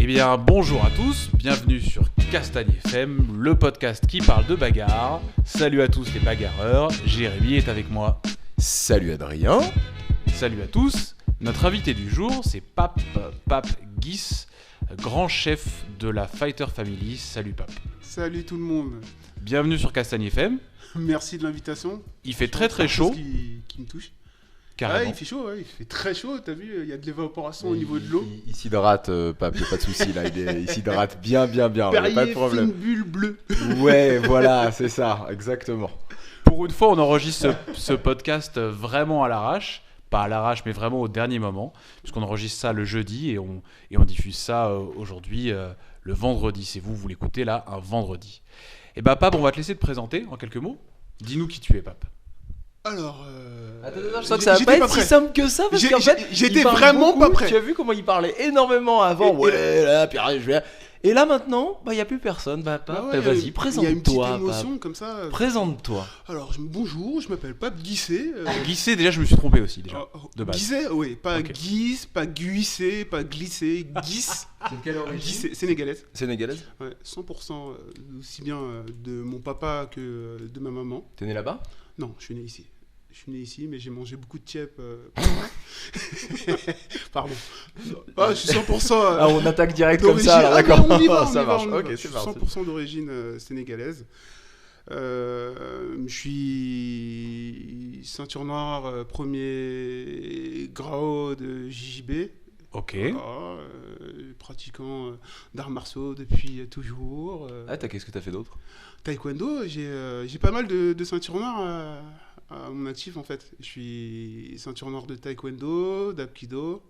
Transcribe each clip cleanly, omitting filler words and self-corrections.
Eh bien, bonjour à tous, bienvenue sur Castagne FM, le podcast qui parle de bagarre. Salut à tous les bagarreurs, Jérémy est avec moi. Salut Adrien. Salut à tous, notre invité du jour, c'est Pape Guis, grand chef de la Fighter Family. Salut Pape. Salut tout le monde. Bienvenue sur Castagne FM. Merci de l'invitation. Il fait très très chaud. Qui me touche. Carrément. Ah, il fait chaud, ouais, il fait très chaud. T'as vu, il y a de l'évaporation au niveau de l'eau. Il s'hydrate, Pape, y'a pas de souci là. Il s'hydrate bien, y a pas de problème. Fine bulle bleue. Ouais, voilà, c'est ça, exactement. Pour une fois, on enregistre ce podcast vraiment à l'arrache. Pas à l'arrache, mais vraiment au dernier moment. Puisqu'on enregistre ça le jeudi et on diffuse ça aujourd'hui le vendredi. C'est vous l'écoutez là, un vendredi. Et bah, Pape, on va te laisser te présenter en quelques mots. Dis-nous qui tu es, Pape. Alors, Attends, je sens que ça va pas être si simple que ça parce qu'en fait, j'étais il parle vraiment beaucoup. pas prêt. Tu as vu comment il parlait énormément avant. Et là maintenant, il y a plus personne. Pape, vas-y, il y a une petite présente-toi. émotion Pape. comme ça. Présente-toi. Alors, bonjour, je m'appelle Pape Guissé. Guissé, déjà, je me suis trompé aussi, déjà. De base. Guissé, oui, pas Ok. Guisse, pas Guissé, pas Glissé, Guisse. C'est de quelle origine? Guissé, sénégalaise. Sénégalaise. Ouais, 100% aussi bien de mon papa que de ma maman. T'es né là-bas? Non, je suis né ici. Je suis né ici, mais j'ai mangé beaucoup de tchèp. Pardon. Ah, je suis 100%. Ah, on attaque direct comme d'origine- ça, alors, Ah, d'accord. non, on y va, Ça on y va, marche. on y va. Ok, Je c'est suis parti. 100% d'origine sénégalaise. Je suis ceinture noire, premier grau de JJB. Ok. Voilà, pratiquant d'arts martiaux depuis toujours. Ah, qu'est-ce que t'as fait d'autre? Taekwondo, j'ai pas mal de ceintures noires à mon actif en fait. Je suis ceinture noire de taekwondo, d'apkido.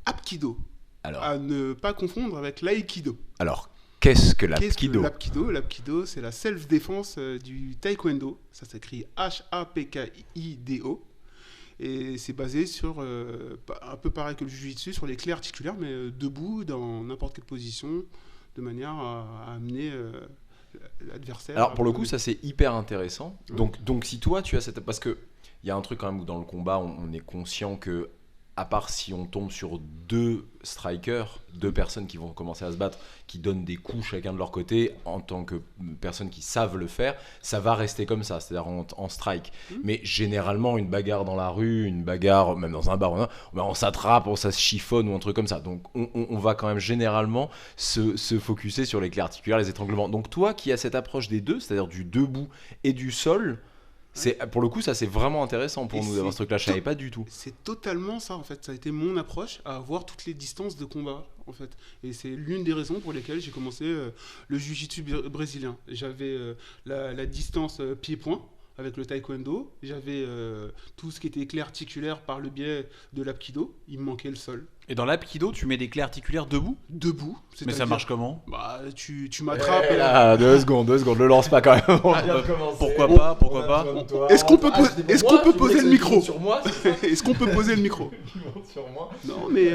Apkido. Alors, À ne pas confondre avec l'aïkido. Qu'est-ce que Qu'est-ce que l'apkido? L'apkido, c'est la self-défense du taekwondo. Ça s'écrit HAPKIDO. Et c'est basé sur, un peu pareil que le jiu-jitsu, sur les clés articulaires, mais debout, dans n'importe quelle position, de manière à amener l'adversaire. Alors pour le coup, ça c'est hyper intéressant. Ouais. Donc si toi tu as cette... Parce qu'il y a un truc quand même où dans le combat, on est conscient que, à part si on tombe sur deux strikers, deux personnes qui vont commencer à se battre, qui donnent des coups chacun de leur côté, en tant que personnes qui savent le faire, ça va rester comme ça, c'est-à-dire en strike. Mais généralement, une bagarre dans la rue, une bagarre même dans un bar, on s'attrape, ça se chiffonne ou un truc comme ça. Donc on va quand même généralement se focuser sur les clés articulaires, les étranglements. Donc toi qui as cette approche des deux, c'est-à-dire du debout et du sol, pour le coup, ça c'est vraiment intéressant pour Et nous d'avoir ce truc-là. Je savais pas du tout. C'est totalement ça en fait. Ça a été mon approche à avoir toutes les distances de combat en fait. Et c'est l'une des raisons pour lesquelles j'ai commencé le jiu-jitsu brésilien. J'avais la distance pied-point avec le taekwondo. J'avais tout ce qui était clé articulaire par le biais de l'apkido. Il me manquait le sol. Et dans l'apkido, tu mets des clés articulaires debout? Debout. Mais c'est-à-dire- ça marche comment? Bah, tu m'attrapes. Eh là, 2 secondes, le lance pas quand même. On vient de commencer. Pourquoi pas? Pourquoi pas? Est-ce qu'on peut poser le micro Sur moi, Est-ce qu'on peut poser le micro? sur moi. Non, mais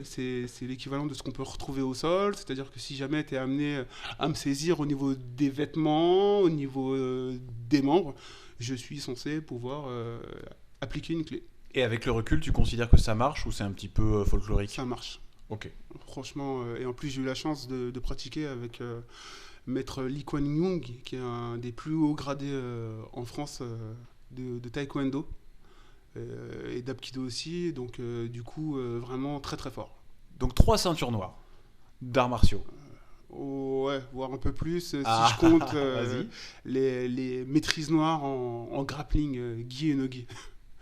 c'est l'équivalent de ce qu'on peut retrouver au sol. C'est-à-dire que si jamais tu es amené à me saisir au niveau des vêtements, au niveau des membres, je suis censé pouvoir appliquer une clé. Et avec le recul, tu considères que ça marche ou c'est un petit peu folklorique? Ça marche. Ok. Franchement, et en plus, j'ai eu la chance de pratiquer avec maître Lee Kuan Yeung, qui est un des plus hauts gradés en France de taekwondo et d'apkido aussi. Donc, du coup, vraiment très très fort. Donc 3 ceintures noires d'arts martiaux. Ouais, voire un peu plus si Ah, je compte vas-y. les maîtrises noires en grappling, gi et no gi.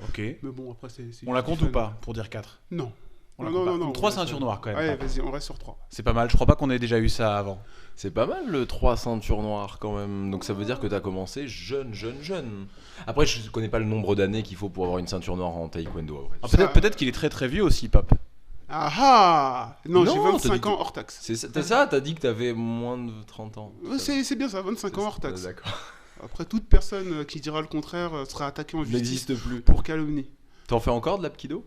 Ok. Mais bon, après, c'est On la du compte fun. ou pas pour dire 4? Non. On la Non, compte non, pas. non, Donc on 3 reste- ceintures noires quand même. Allez, Pape. vas-y, on reste sur 3. C'est pas mal. Je crois pas qu'on ait déjà eu ça avant. C'est pas mal le 3 ceintures noires quand même. Donc ça veut dire que t'as commencé jeune. Après, je connais pas le nombre d'années qu'il faut pour avoir une ceinture noire en taekwondo. Ouais. Ah, Ça- peut-être qu'il est très très vieux aussi, Pape. Ah ah Non, Non, j'ai t'as 25 dit ans que- hors taxe. C'est ça, t'as dit que t'avais moins de 30 ans. C'est bien ça, 25 ans hors taxe. D'accord. Après, toute personne qui dira le contraire sera attaquée en justice N'existe plus. pour calomnie. T'en fais encore de l'apkido?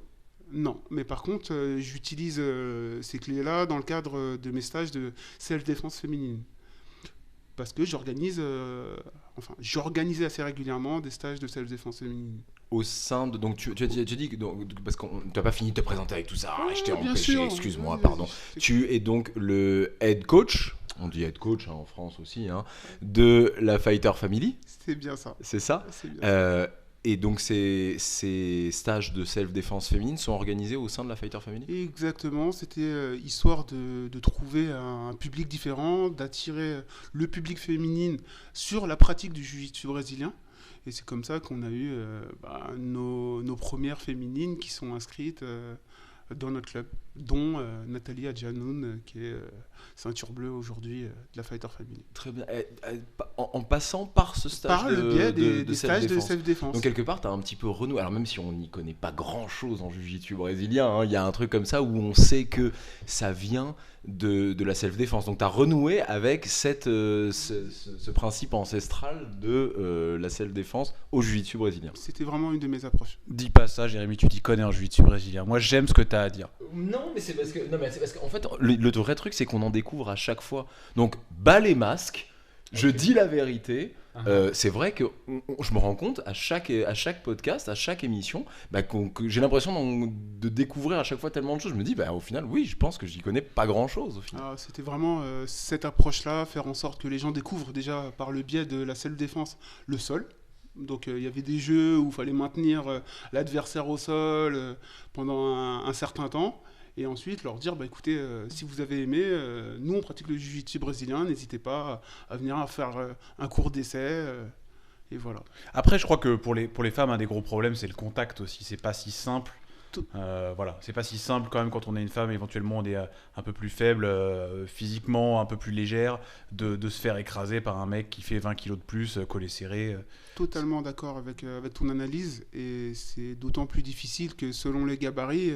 Non, mais par contre, j'utilise ces clés-là dans le cadre de mes stages de self-défense féminine. Parce que j'organisais assez régulièrement des stages de self-défense féminine. au sein de. Donc, tu as dit que. Parce qu'on t'as pas fini de te présenter avec tout ça. Je t'ai empêché, excuse-moi, pardon. Tu es donc le head coach, on dit head coach en France aussi, de la Fighter Family. C'est bien ça. C'est ça. C'est bien ça. Et donc, ces stages de self-défense féminine sont organisés au sein de la Fighter Family ? Exactement, c'était histoire de trouver un public différent, d'attirer le public féminin sur la pratique du jiu-jitsu brésilien. Et c'est comme ça qu'on a eu nos premières féminines qui sont inscrites dans notre club, dont Nathalie Adjanoun, qui est ceinture bleue aujourd'hui de la Fighter Family. Très bien. En passant par ce stage par le biais des stages de self-défense. Donc quelque part, tu as un petit peu renoué. Alors même si on n'y connaît pas grand-chose en jiu-jitsu brésilien, il y a un truc comme ça où on sait que ça vient de la self-défense. Donc tu as renoué avec ce principe ancestral de la self-défense au jiu-jitsu brésilien. C'était vraiment une de mes approches. Dis pas ça, Jérémy, tu t'y connais en jiu-jitsu brésilien. Moi, j'aime ce que tu as à dire. Non, mais c'est parce qu'en fait, le vrai truc, c'est qu'on en découvre à chaque fois. Donc, bas les masques, je dis la vérité. C'est vrai que je me rends compte à chaque podcast, à chaque émission, que j'ai l'impression de découvrir à chaque fois tellement de choses. Je me dis, au final, oui, je pense que j'y connais pas grand-chose. Au final. C'était vraiment cette approche-là, faire en sorte que les gens découvrent déjà par le biais de la self-défense le sol. Donc il y avait des jeux où il fallait maintenir l'adversaire au sol pendant un certain temps. Et ensuite leur dire, écoutez, si vous avez aimé, nous on pratique le jiu-jitsu brésilien, n'hésitez pas à venir faire un cours d'essai. Et voilà. Après, je crois que pour les femmes, un des gros problèmes, c'est le contact aussi. C'est pas si simple. Voilà, c'est pas si simple quand même quand on est une femme, éventuellement on est un peu plus faible, physiquement un peu plus légère, de se faire écraser par un mec qui fait 20 kilos de plus, collé serré. Totalement d'accord avec ton analyse, et c'est d'autant plus difficile que selon les gabarits,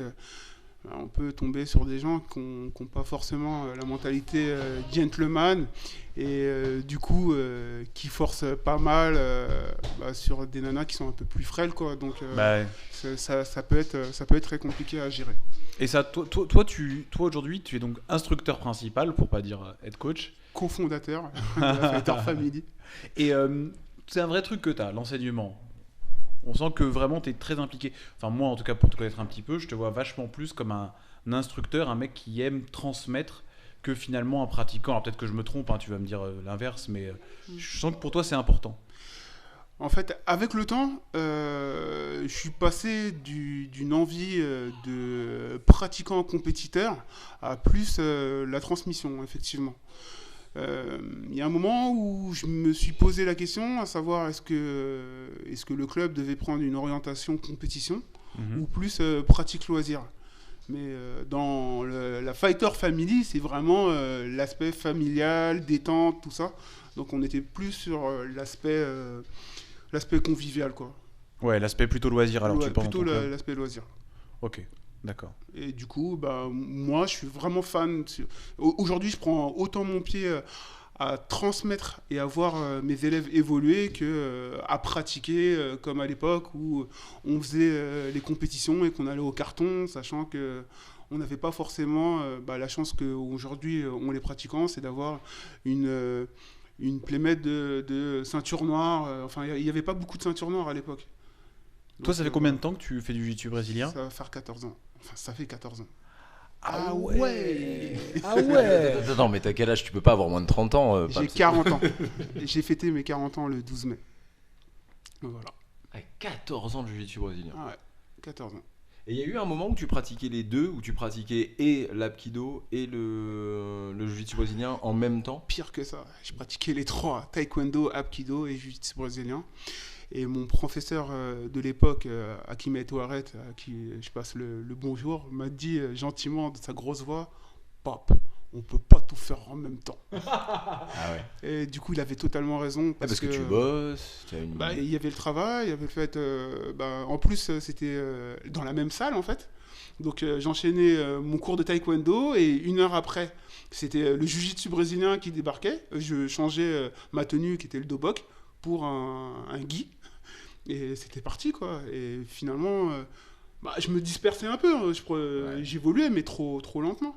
on peut tomber sur des gens qui n'ont pas forcément la mentalité gentleman, et du coup qui forcent pas mal sur des nanas qui sont un peu plus frêles, quoi. Donc ça peut être très compliqué à gérer. Et ça, toi aujourd'hui, tu es donc instructeur principal, pour pas dire head coach. Cofondateur de la Fighter Family. Et c'est un vrai truc que tu as, l'enseignement. On sent que vraiment tu es très impliqué. Enfin, moi, en tout cas, pour te connaître un petit peu, je te vois vachement plus comme un instructeur, un mec qui aime transmettre que finalement un pratiquant. Alors peut-être que je me trompe, tu vas me dire l'inverse, mais je sens que pour toi, c'est important. En fait, avec le temps, je suis passé d'une envie de pratiquant compétiteur à plus la transmission, effectivement. Il y a un moment où je me suis posé la question, à savoir est-ce que le club devait prendre une orientation compétition ou plus pratique loisir. Mais dans la Fighter Family, c'est vraiment l'aspect familial, détente, tout ça. Donc on était plus sur l'aspect convivial, quoi. Ouais, l'aspect plutôt loisir, alors tu penses. Plutôt l'aspect loisir. Ok. D'accord. Et du coup, moi, je suis vraiment fan. Aujourd'hui, je prends autant mon pied à transmettre et à voir mes élèves évoluer qu'à pratiquer, comme à l'époque où on faisait les compétitions et qu'on allait au carton, sachant que on n'avait pas forcément la chance qu'aujourd'hui, on les pratiquants, c'est d'avoir une plémette de ceinture noire. Il n'y avait pas beaucoup de ceintures noires à l'époque. Toi, ça fait combien de temps que tu fais du jiu-jitsu brésilien ? Ça va faire 14 ans. Enfin, ça fait 14 ans. Ah ouais. Attends, mais t'as quel âge ? Tu peux pas avoir moins de 30 ans. J'ai 40 ans. J'ai fêté mes 40 ans le 12 mai. Voilà. 14 ans de jiu-jitsu brésilien. Ah ouais, 14 ans. Et il y a eu un moment où tu pratiquais les deux, où tu pratiquais et l'apkido et le jiu-jitsu brésilien en même temps ? Pire que ça. Je pratiquais les trois, taekwondo, apkido et jiu-jitsu brésilien. Et mon professeur de l'époque, Hakim Etouaret, à qui je passe le bonjour, m'a dit gentiment de sa grosse voix, « Pape, on peut pas tout faire en même temps. » Ah ouais. Et du coup, il avait totalement raison. Parce que tu bosses, il y avait le travail, il y avait le fait... en plus, c'était dans la même salle, en fait. Donc, j'enchaînais mon cours de taekwondo et 1 heure après, c'était le jiu-jitsu brésilien qui débarquait. Je changeais ma tenue, qui était le dobok, pour un gi. Et c'était parti, quoi. Et finalement, je me dispersais un peu. J'évoluais, mais trop lentement.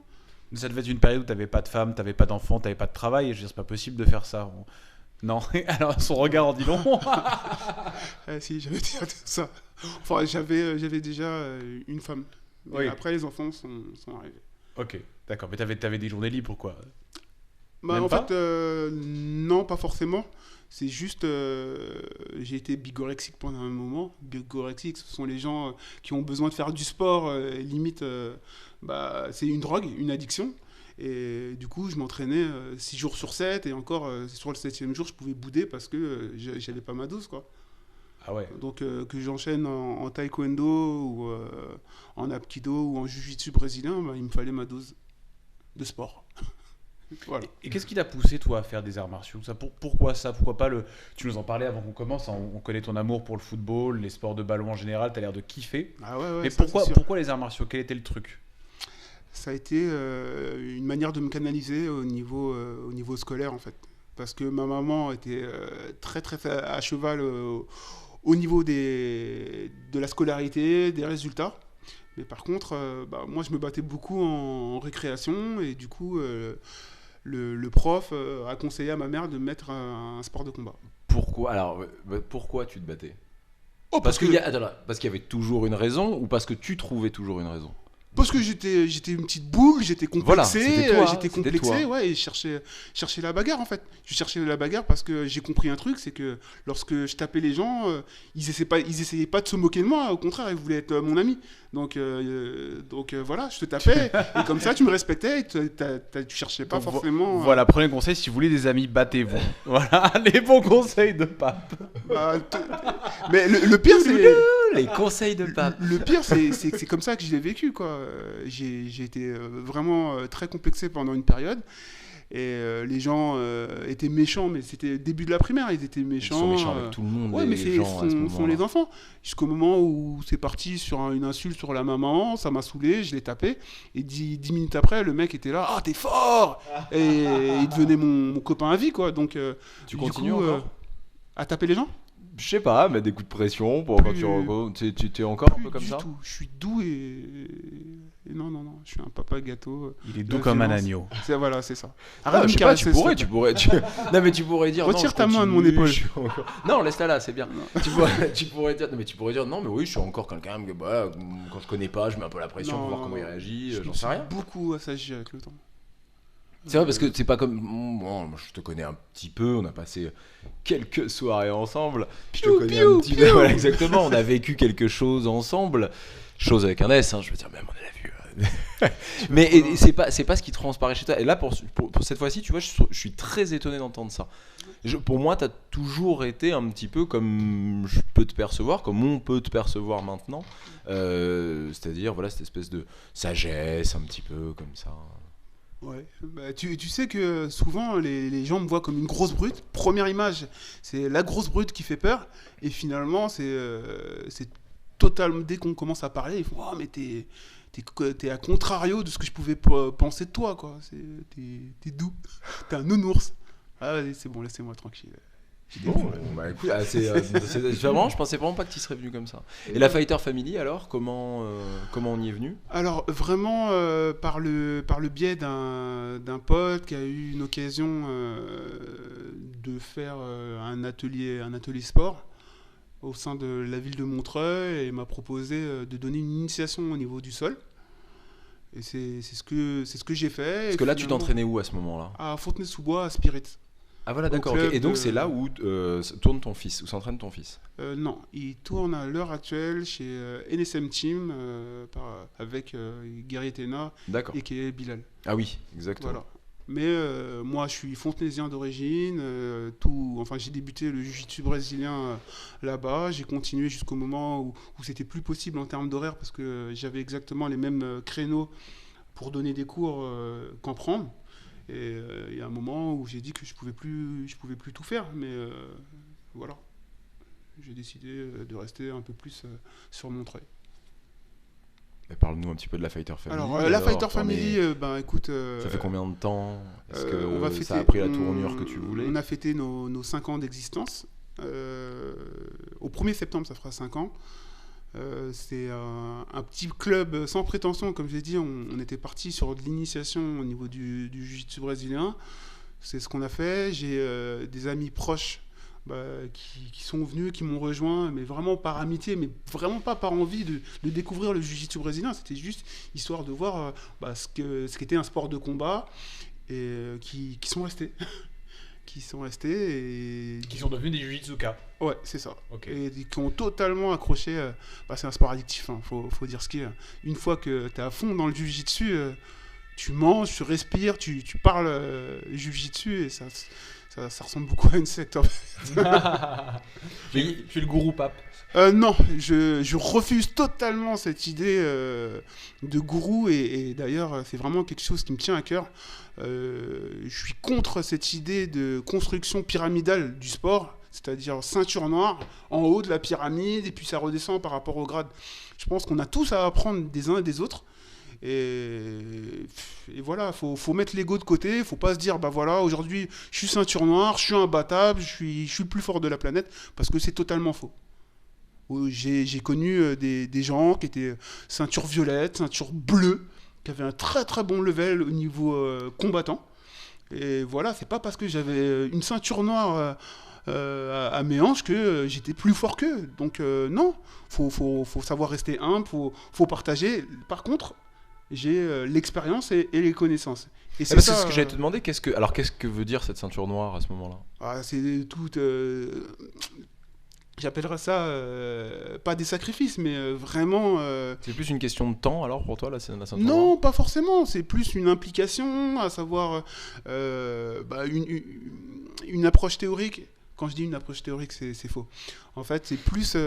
Ça devait être une période où tu n'avais pas de femme, tu n'avais pas d'enfant, tu n'avais pas de travail. Et je veux dire, c'est pas possible de faire ça. Non. Alors, son regard en dit long. Ah, si, j'avais déjà ça. Enfin, j'avais déjà une femme. Mais Oui. après, les enfants sont arrivés. Ok, d'accord. Mais t'avais des journées libres, quoi. Même En pas fait, non, pas forcément. C'est juste, j'ai été bigorexique pendant un moment. Bigorexique, ce sont les gens qui ont besoin de faire du sport. Limite, c'est une drogue, une addiction. Et du coup, je m'entraînais 6 jours sur 7. Et encore, sur le 7e jour, je pouvais bouder parce que j'avais pas ma dose, quoi. Ah ouais. Donc, que j'enchaîne en taekwondo ou en apkido ou en jiu-jitsu brésilien, il me fallait ma dose de sport. Voilà. Et qu'est-ce qui t'a poussé, toi, à faire des arts martiaux ça, pourquoi ça? Pourquoi pas le... Tu nous en parlais avant qu'on commence, hein, on connaît ton amour pour le football, les sports de ballon en général, t'as l'air de kiffer. Ah ouais, Mais ça, c'est sûr. pourquoi les arts martiaux? Quel était le truc? Ça a été une manière de me canaliser au niveau scolaire, en fait. Parce que ma maman était très, très à cheval au niveau de la scolarité, des résultats. Mais par contre, moi, je me battais beaucoup en récréation. Et du coup, le prof a conseillé à ma mère de mettre un sport de combat. Pourquoi alors pourquoi tu te battais? Oh, Parce qu'il y avait toujours une raison ou parce que tu trouvais toujours une raison? Parce que j'étais une petite boule, j'étais Voilà, complexé, c'était toi. ouais, et je cherchais la bagarre en fait. Je cherchais la bagarre parce que j'ai compris un truc, c'est que lorsque je tapais les gens, ils essayaient pas de se moquer de moi, au contraire, ils voulaient être mon ami. Donc voilà, je te tapais, et comme ça tu me respectais, et tu cherchais pas Donc, forcément. Voilà, premier conseil, si vous voulez des amis, battez-vous. Voilà, les bons conseils de pape. Mais le pire c'est. Les conseils de pape. Le pire, c'est comme ça que je l'ai vécu, quoi. J'ai été vraiment très complexé pendant une période. Et les gens étaient méchants, mais c'était le début de la primaire, ils étaient méchants. Ils sont méchants avec tout le monde, Ouais, les mais gens, à ce sont moment-là. les enfants. Jusqu'au moment où c'est parti sur une insulte sur la maman, ça m'a saoulé, je l'ai tapé. Et 10 minutes après, le mec était là, ah, t'es fort! Et il devenait mon copain à vie, quoi. Donc, Tu du continues coup, encore? à taper les gens? Je sais pas, mettre des coups de pression pour quand tu es encore un Plus peu comme du ça? tout. Je suis doux et non, je suis un papa gâteau. Il est de doux comme un violence. agneau. Voilà, c'est ça. Ah, Arrête de je me sais pas, caresser, s'il te plaît. Non mais tu pourrais dire Retire non, je ta main de mon continue, épaule. je suis encore- Non, laisse-la là, c'est bien. Tu pourrais dire non mais oui, je suis encore quelqu'un que bah, quand je connais pas, je mets un peu la pression pour voir comment il réagit, Je j'en me sais suis rien. beaucoup assagi avec le temps. C'est vrai parce que c'est pas comme bon, moi, je te connais un petit peu, on a passé quelques soirées ensemble. Je te connais un petit peu, voilà, exactement, on a vécu quelque chose ensemble, chose avec un S, hein, je veux dire même on l'a vu. Mais et c'est pas ce qui transparaît chez toi. Et là pour cette fois-ci, tu vois, je suis très étonné d'entendre ça. Pour moi, t'as toujours été un petit peu comme je peux te percevoir, comme on peut te percevoir maintenant, c'est-à-dire voilà cette espèce de sagesse un petit peu comme ça. Ouais. Tu sais que souvent les gens me voient comme une grosse brute. Première image, c'est la grosse brute qui fait peur. Et finalement, c'est totalement. Dès qu'on commence à parler, ils font oh, mais t'es à contrario de ce que je pouvais penser de toi, quoi. T'es doux. T'es un nounours. Ah, vas-y, c'est bon, laissez-moi tranquille. Bon, bah écoute, c'est vraiment, je pensais vraiment pas que tu serais venu comme ça. Et la Fighter Family, alors, comment on y est venu? Alors vraiment par le biais d'un pote qui a eu une occasion de faire un atelier sport au sein de la ville de Montreuil et m'a proposé de donner une initiation au niveau du sol. Et c'est ce que j'ai fait. Parce que là, tu t'entraînais où à ce moment-là? À Fontenay-sous-Bois, à Spirit. Ah voilà, d'accord. club Ok. Et donc de- c'est là où tourne ton fils, où s'entraîne ton fils. Non, il tourne à l'heure actuelle chez NSM Team avec Gary Tena D'accord. et qui est Bilal. Ah oui, exactement. Voilà. Mais moi, je suis fontenaisien d'origine. J'ai débuté le jiu-jitsu brésilien là-bas. J'ai continué jusqu'au moment où c'était plus possible en termes d'horaire parce que j'avais exactement les mêmes créneaux pour donner des cours qu'en prendre. Et il y a un moment où j'ai dit que je pouvais plus tout faire. Mais voilà, j'ai décidé de rester un peu plus sur Montreuil. Et parle-nous un petit peu de la Fighter Family. Alors, la Fighter t'en es- Family, écoute. Ça fait combien de temps? Est-ce que on va ça fêter- a pris la tournure que tu voulais? On a fêté nos 5 ans d'existence. Au 1er septembre, ça fera 5 ans. C'est un petit club sans prétention, comme j'ai dit. On était parti sur de l'initiation au niveau du jiu-jitsu brésilien. C'est ce qu'on a fait. J'ai des amis proches qui sont venus, qui m'ont rejoint, mais vraiment par amitié, mais vraiment pas par envie de découvrir le jiu-jitsu brésilien. C'était juste histoire de voir ce qu'était un sport de combat et qui sont restés. Qui sont restés et Qui sont devenus des Jujitsuka. ouais, c'est ça. Ok. Et qui ont totalement accroché. C'est un sport addictif, hein, faut dire ce qu'il y a. Une fois que tu es à fond dans le jiu-jitsu, tu manges, tu respires, tu parles jiu-jitsu et ça ressemble beaucoup à une secte. En fait. Je suis le gourou pape. Non, je refuse totalement cette idée de gourou et d'ailleurs c'est vraiment quelque chose qui me tient à cœur. Je suis contre cette idée de construction pyramidale du sport, c'est-à-dire ceinture noire en haut de la pyramide et puis ça redescend par rapport au grade. Je pense qu'on a tous à apprendre des uns et des autres. Et voilà, faut mettre l'ego de côté, faut pas se dire bah voilà, aujourd'hui je suis ceinture noire, je suis imbattable, je suis le plus fort de la planète, parce que c'est totalement faux. J'ai connu des gens qui étaient ceinture violette, ceinture bleue, qui avaient un très très bon level au niveau combattant. Et voilà, c'est pas parce que j'avais une ceinture noire à mes hanches que j'étais plus fort qu'eux. Donc non, faut savoir rester humble, faut partager. Par contre, j'ai l'expérience et les connaissances. Et C'est ce que j'allais te demander. Qu'est-ce que veut dire cette ceinture noire à ce moment-là? C'est tout. J'appellerais ça pas des sacrifices, mais vraiment. C'est plus une question de temps alors pour toi la ceinture noire? Non, pas forcément. C'est plus une implication, à savoir une approche théorique. Quand je dis une approche théorique, c'est faux. En fait, c'est plus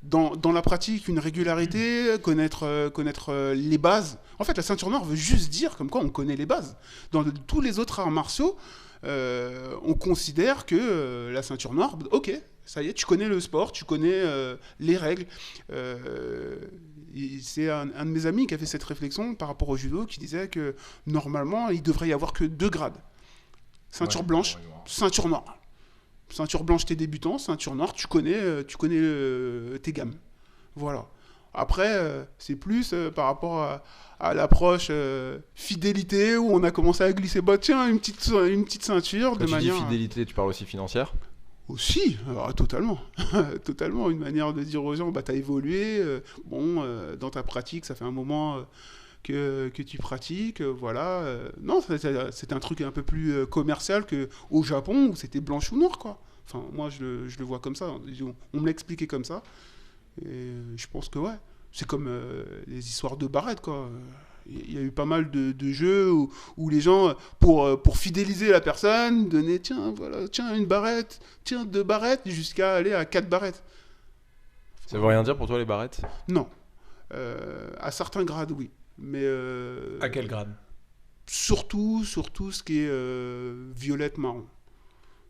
dans la pratique une régularité, connaître les bases. En fait, la ceinture noire veut juste dire comme quoi on connaît les bases. Dans tous les autres arts martiaux, on considère que la ceinture noire, ok, ça y est, tu connais le sport, tu connais les règles. C'est un de mes amis qui a fait cette réflexion par rapport au judo, qui disait que normalement, il devrait y avoir que 2 grades. Ceinture blanche, ceinture noire. Ceinture blanche, t'es débutant, ceinture noire, tu connais tes gammes. Voilà. Après, c'est plus par rapport à l'approche fidélité, où on a commencé à glisser, tiens, une petite ceinture. Quand de tu manière. dis fidélité, tu parles aussi financière? Aussi, totalement. Totalement, une manière de dire aux gens, t'as évolué, dans ta pratique, ça fait un moment que tu pratiques, voilà. Non, c'est un truc un peu plus commercial qu'au Japon, où c'était blanche ou noir, quoi. Enfin, moi, je le vois comme ça. On me l'a expliqué comme ça. Et je pense que, ouais, c'est comme les histoires de barrettes, quoi. Il y a eu pas mal de jeux où les gens, pour fidéliser la personne, donnaient, tiens, une barrette, tiens, 2 barrettes, jusqu'à aller à 4 barrettes. Ça veut rien dire pour toi les barrettes? Non. À certains grades, oui. Mais À quel grade? surtout ce qui est violette-marron.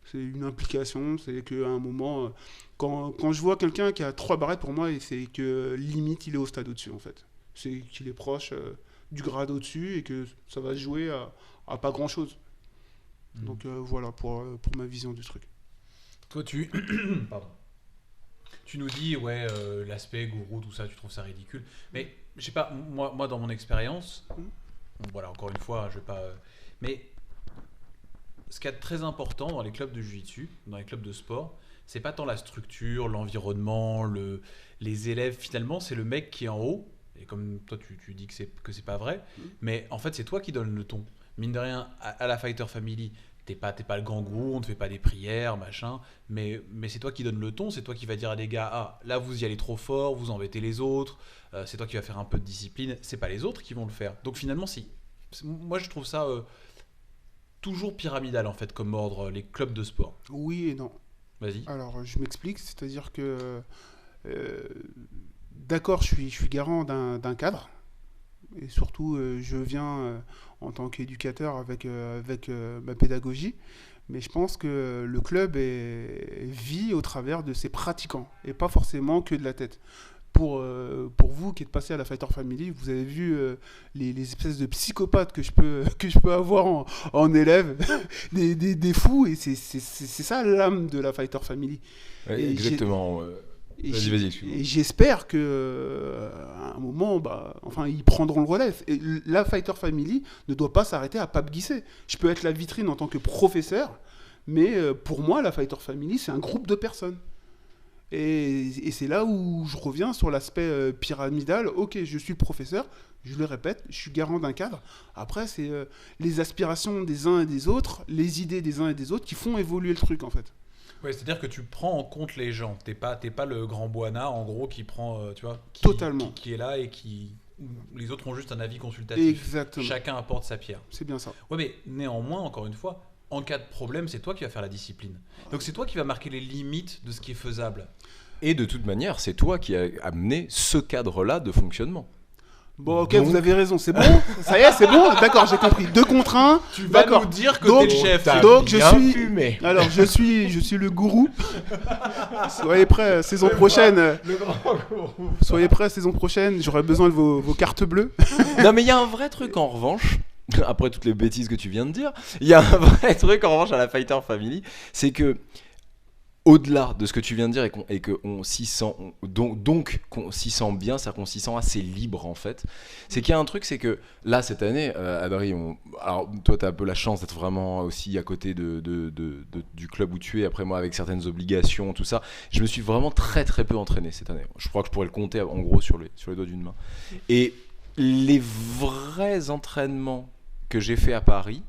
C'est une implication, c'est qu'à un moment, quand je vois quelqu'un qui a 3 barrettes, pour moi, c'est que limite, il est au stade au-dessus, en fait. C'est qu'il est proche du grade au-dessus et que ça va se jouer à pas grand-chose. Donc voilà pour ma vision du truc. Toi, Pardon. Tu nous dis, l'aspect gourou, tout ça, tu trouves ça ridicule. Mais, je sais pas, moi dans mon expérience, voilà, encore une fois, je vais pas... mais ce qui est très important dans les clubs de jiu-jitsu, dans les clubs de sport, c'est pas tant la structure, l'environnement, les élèves, finalement, c'est le mec qui est en haut. Et comme toi, tu dis que c'est pas vrai, mais en fait, c'est toi qui donne le ton. Mine de rien, à la Fighter Family, t'es pas le grand gourou, on te fait pas des prières, machin, mais c'est toi qui donne le ton, c'est toi qui va dire à des gars, là vous y allez trop fort, vous embêtez les autres, c'est toi qui va faire un peu de discipline, c'est pas les autres qui vont le faire. Donc finalement, moi je trouve ça toujours pyramidal en fait comme ordre, les clubs de sport. Oui et non. Vas-y. Alors je m'explique, c'est-à-dire que d'accord, je suis garant d'un cadre, et surtout je viens en tant qu'éducateur avec ma pédagogie, mais je pense que le club vit au travers de ses pratiquants et pas forcément que de la tête. Pour vous qui êtes passé à la Fighter Family, vous avez vu les espèces de psychopathes que je peux avoir en élève, des fous, et c'est ça l'âme de la Fighter Family. Ouais, exactement. Et Vas-y, excuse-moi. et j'espère que à un moment, ils prendront le relais. Et la Fighter Family ne doit pas s'arrêter à Pape Guissé. Je peux être la vitrine en tant que professeur, mais pour moi, la Fighter Family, c'est un groupe de personnes. Et c'est là où je reviens sur l'aspect pyramidal. Ok, je suis professeur, je le répète, je suis garant d'un cadre. Après, c'est les aspirations des uns et des autres, les idées des uns et des autres qui font évoluer le truc, en fait. Ouais, c'est-à-dire que tu prends en compte les gens. T'es pas le grand Boana, en gros, qui prend, tu vois, Totalement. qui est là et qui... Les autres ont juste un avis consultatif. Exactement. Chacun apporte sa pierre. C'est bien ça. Ouais, mais néanmoins, encore une fois, en cas de problème, c'est toi qui vas faire la discipline. Donc c'est toi qui vas marquer les limites de ce qui est faisable. Et de toute manière, c'est toi qui as amené ce cadre-là de fonctionnement. Bon, ok, Donc- vous avez raison, c'est bon. Ça y est, c'est bon. D'accord, j'ai compris. 2 contre 1. Tu vas D'accord. nous dire que Donc- t'es le chef. donc, je suis- fumé. Alors, je suis le gourou. Soyez prêts, saison prochaine. Le grand gourou. Soyez prêts, saison prochaine. J'aurai besoin de vos cartes bleues. Non, mais il y a un vrai truc en revanche. Après toutes les bêtises que tu viens de dire, il y a un vrai truc en revanche à la Fighter Family, c'est que au-delà de ce que tu viens de dire et qu'on s'y sent donc qu'on s'y sent bien, c'est-à-dire qu'on s'y sent assez libre en fait, c'est qu'il y a un truc, c'est que là cette année, Adri, alors toi t'as un peu la chance d'être vraiment aussi à côté du club où tu es, après moi avec certaines obligations, tout ça, je me suis vraiment très très peu entraîné cette année. Je crois que je pourrais le compter en gros sur les doigts d'une main. Et les vrais entraînements que j'ai fait à Paris,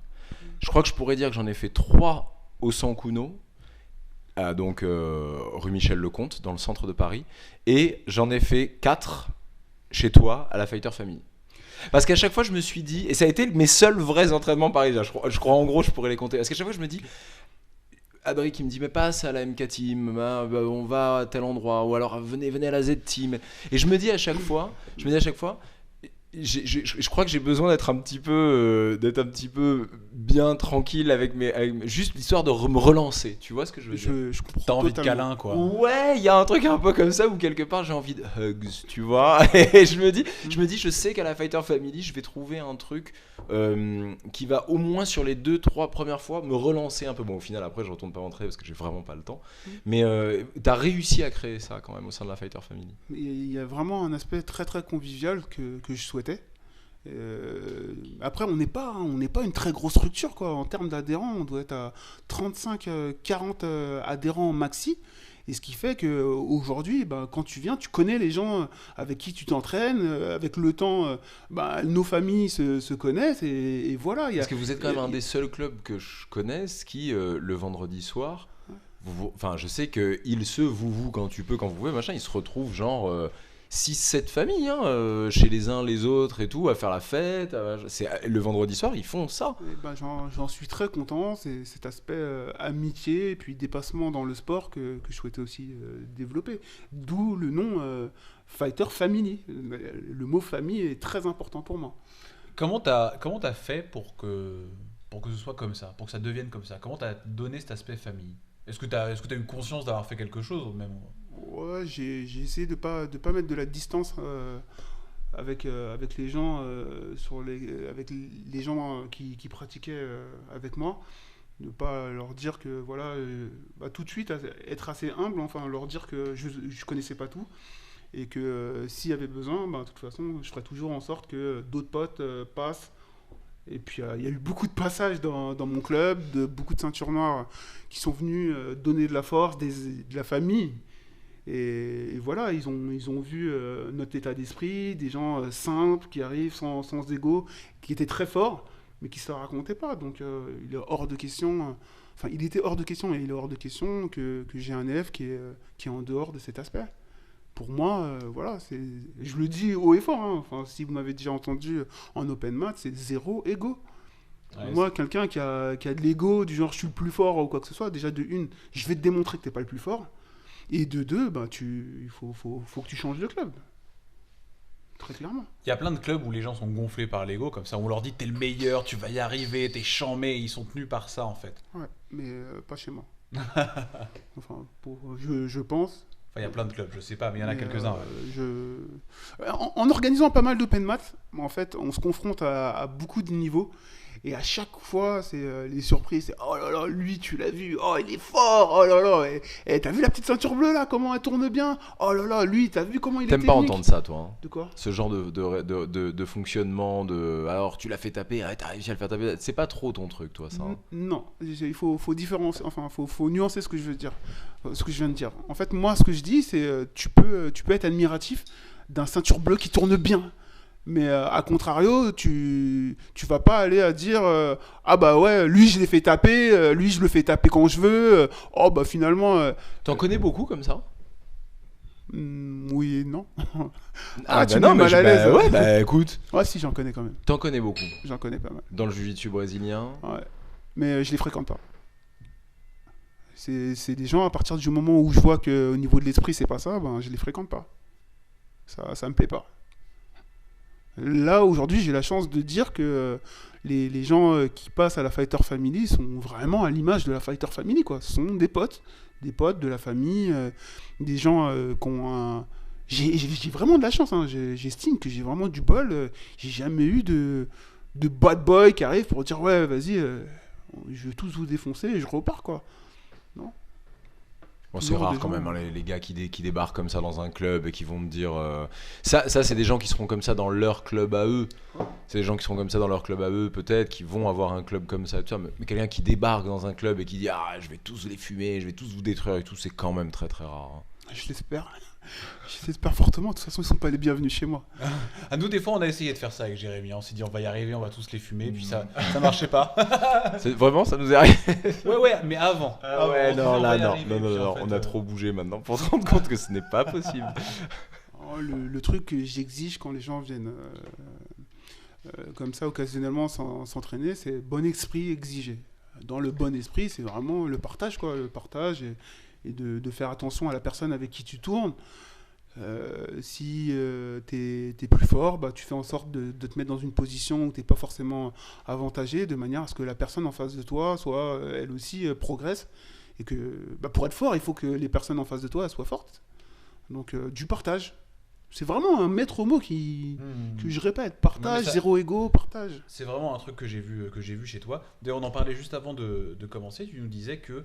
je crois que je pourrais dire que j'en ai fait 3 au Sankuno, donc rue Michel Lecomte, dans le centre de Paris, et j'en ai fait 4 chez toi à la Fighter Family. Parce qu'à chaque fois je me suis dit, et ça a été mes seuls vrais entraînements parisiens, je crois en gros je pourrais les compter, parce qu'à chaque fois je me dis, Adri qui me dit mais passe à la MK Team, on va à tel endroit, ou alors venez à la Z Team, et je me dis à chaque fois, je crois que j'ai besoin d'être un petit peu bien tranquille avec juste l'histoire de me relancer, tu vois ce que je veux dire. Je comprends. T'as envie de totalement. câlin, quoi. Ouais, il y a un truc un peu comme ça où quelque part j'ai envie de hugs, tu vois. Et je me dis, je sais qu'à la Fighter Family, je vais trouver un truc qui va au moins sur les 2-3 premières fois me relancer un peu. Bon, au final, après, je retourne pas rentrer parce que j'ai vraiment pas le temps. Mais t'as réussi à créer ça quand même au sein de la Fighter Family. Il y a vraiment un aspect très très convivial que je souhaitais. Après, on n'est pas une très grosse structure quoi. En termes d'adhérents, on doit être à 35-40 adhérents maxi. Et ce qui fait qu'aujourd'hui, quand tu viens, tu connais les gens avec qui tu t'entraînes. Avec le temps, nos familles se connaissent. Et voilà. Parce que vous êtes quand même un des seuls clubs que je connaisse qui, le vendredi soir, enfin, je sais que vous, quand vous pouvez, machin, ils se retrouvent genre 6-7 familles, chez les uns les autres et tout, à faire la fête. Le vendredi soir, ils font ça. J'en suis très content. C'est cet aspect amitié et puis dépassement dans le sport que je souhaitais aussi développer. D'où le nom Fighter Family. Le mot famille est très important pour moi. Comment t'as fait pour que ce soit comme ça, pour que ça devienne comme ça? Comment t'as donné cet aspect famille? Est-ce que t'as eu conscience d'avoir fait quelque chose au même moment? Ouais, j'ai essayé de pas mettre de la distance avec les gens avec les gens qui pratiquaient avec moi, de pas leur dire que voilà tout de suite être assez humble, enfin leur dire que je connaissais pas tout et que s'il y avait besoin, de toute façon je ferais toujours en sorte que d'autres potes passent. Et puis il y a eu beaucoup de passages dans mon club, beaucoup de ceintures noires qui sont venus donner de la force, de la famille. Et voilà, ils ont vu notre état d'esprit, des gens simples qui arrivent sans ego, qui étaient très forts, mais qui ne se la racontaient pas. Donc il est hors de question, il était hors de question et il est hors de question que j'ai un élève qui est en dehors de cet aspect. Pour moi, voilà, je le dis haut et fort, si vous m'avez déjà entendu en open mat, c'est 0 ego. Ouais, moi, quelqu'un qui a de l'ego, du genre je suis le plus fort ou quoi que ce soit, déjà de une, je vais te démontrer que tu n'es pas le plus fort. Et de deux, il faut que tu changes de club. Très clairement. Il y a plein de clubs où les gens sont gonflés par l'ego, comme ça on leur dit t'es le meilleur, tu vas y arriver, t'es chambé, ils sont tenus par ça en fait. Ouais, mais pas chez moi. Enfin, je pense. Enfin, il y a plein de clubs, je sais pas, mais il y en a quelques-uns. En organisant pas mal d'open mat, en fait, on se confronte à beaucoup de niveaux. Et à chaque fois, c'est les surprises. C'est oh là là, lui, tu l'as vu. Oh, il est fort. Oh là là. Et t'as vu la petite ceinture bleue là, comment elle tourne bien. Oh là là, lui, t'as vu comment il est T'aimes pas technique. entendre ça, toi, hein. De quoi? Ce genre de fonctionnement, alors tu l'as fait taper, t'as réussi à le faire taper. C'est pas trop ton truc, toi, ça. Hein. Non, il faut différencier, enfin, faut nuancer ce que je veux dire, ce que je viens de dire. En fait, moi, ce que je dis, c'est tu peux être admiratif d'un ceinture bleue qui tourne bien. Mais à contrario, tu vas pas aller à dire ah bah ouais, lui je l'ai fait taper, lui je le fais taper quand je veux. Oh bah finalement. T'en connais beaucoup comme ça? Oui et non. Ah tu bah me non, mets mais mal à l'aise. ouais, bah écoute, Ouais, si, j'en connais quand même. t'en connais beaucoup. J'en connais pas mal. Dans le jiu-jitsu brésilien. Ouais. Mais je les fréquente pas. C'est des gens, à partir du moment où je vois qu'au niveau de l'esprit c'est pas ça, ben je les fréquente pas. Ça me plaît pas. Là, aujourd'hui, j'ai la chance de dire que les gens qui passent à la Fighter Family sont vraiment à l'image de la Fighter Family, quoi. Ce sont des potes de la famille, des gens qui ont un... J'ai vraiment de la chance, hein. J'estime que j'ai vraiment du bol. J'ai jamais eu de bad boy qui arrive pour dire ouais, vas-y, je vais tous vous défoncer et je repars, quoi. Non. Bon, c'est Toujours rare des quand gens, même, hein, les gars qui débarquent comme ça dans un club et qui vont me dire ça c'est des gens qui seront comme ça dans leur club à eux. C'est des gens qui seront comme ça dans leur club à eux, peut-être, qui vont avoir un club comme ça, tout ça. Mais quelqu'un qui débarque dans un club et qui dit ah, je vais tous les fumer, je vais tous vous détruire et tout, c'est quand même très très rare. Hein. Je l'espère. Je l'espère fortement. De toute façon, ils sont pas les bienvenus chez moi. À nous, des fois, on a essayé de faire ça avec Jérémy. On s'est dit, on va y arriver, on va tous les fumer. Puis ça marchait pas. Vraiment, ça nous est arrivé. Ouais, mais avant. Ah ouais, On disait, non, on va y là, arriver, puis non, en fait, on a trop bougé maintenant pour se rendre compte que ce n'est pas possible. Oh, le truc que j'exige quand les gens viennent comme ça occasionnellement s'entraîner, c'est bon esprit exigé. Dans le bon esprit, c'est vraiment le partage, quoi. Le partage et de faire attention à la personne avec qui tu tournes. Si t'es plus fort, bah, tu fais en sorte de te mettre dans une position où t'es pas forcément avantagé, de manière à ce que la personne en face de toi soit elle aussi progresse. Et que bah, pour être fort, il faut que les personnes en face de toi elles soient fortes. Donc du partage. C'est vraiment un maître mot que je répète. Partage, ça... zéro ego, partage. C'est vraiment un truc que j'ai vu chez toi. D'ailleurs, on en parlait juste avant de commencer. Tu nous disais que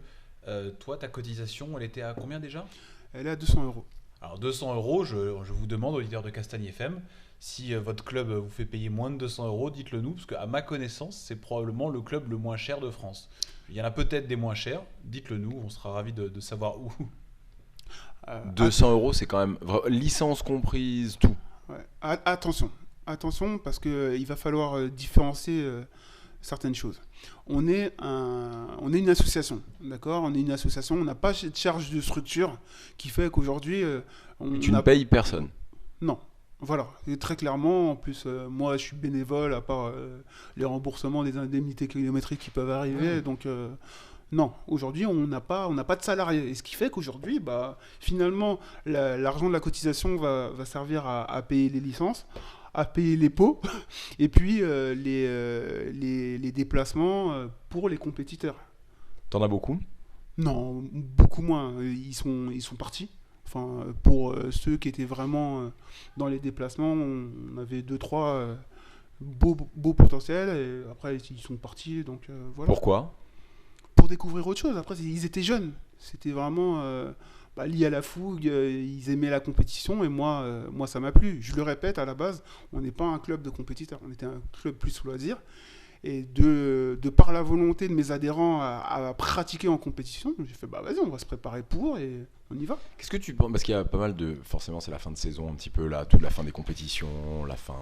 toi, ta cotisation, elle était à combien déjà ? Elle est à 200 €. Alors 200 €, je vous demande, auditeurs de Castagne FM, si votre club vous fait payer moins de 200 €, dites-le nous, parce qu'à ma connaissance, c'est probablement le club le moins cher de France. Il y en a peut-être des moins chers, dites-le nous, on sera ravis de savoir où. 200 €, c'est quand même licence comprise, tout. Ouais. Attention, parce qu'il va falloir différencier certaines choses. On est une association, d'accord ? On est une association, on n'a pas de charge de structure qui fait qu'aujourd'hui... tu ne payes personne. Non, voilà. Et très clairement, en plus, moi je suis bénévole, à part les remboursements des indemnités kilométriques qui peuvent arriver, donc... Non, aujourd'hui, on n'a pas de salariés. Et ce qui fait qu'aujourd'hui, bah, finalement, l'argent de la cotisation va servir à payer les licences, à payer les pots, et puis les déplacements pour les compétiteurs. T'en as beaucoup ? Non, beaucoup moins. Ils sont partis. Enfin, pour ceux qui étaient vraiment dans les déplacements, on avait 2-3 beaux potentiels, et après, ils sont partis. Donc, voilà. Pourquoi ? Pour découvrir autre chose. Après, ils étaient jeunes. C'était vraiment lié à la fougue. Ils aimaient la compétition et moi, ça m'a plu. Je le répète, à la base, on n'est pas un club de compétiteurs. On était un club plus loisir. Et de par la volonté de mes adhérents à pratiquer en compétition, j'ai fait, bah vas-y, on va se préparer pour et on y va. Qu'est-ce que tu penses ? Parce qu'il y a pas mal de... Forcément, c'est la fin de saison un petit peu, là, toute la fin des compétitions, la fin...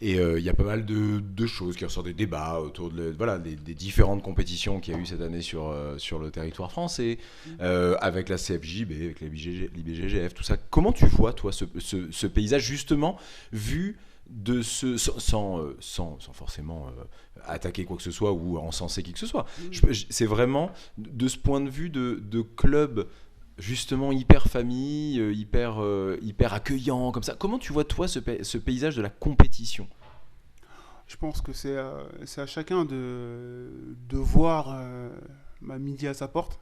Et il y a pas mal de choses qui ressortent, des débats autour des différentes compétitions qu'il y a eu cette année sur le territoire français, avec la CFJB, avec l'IBGGF, tout ça. Comment tu vois, toi, ce paysage, justement, vu de sans forcément attaquer quoi que ce soit ou encenser qui que ce soit. C'est vraiment de ce point de vue de club justement hyper famille, hyper accueillant comme ça. Comment tu vois toi ce paysage de la compétition ? Je pense que c'est à chacun de voir midi à sa porte.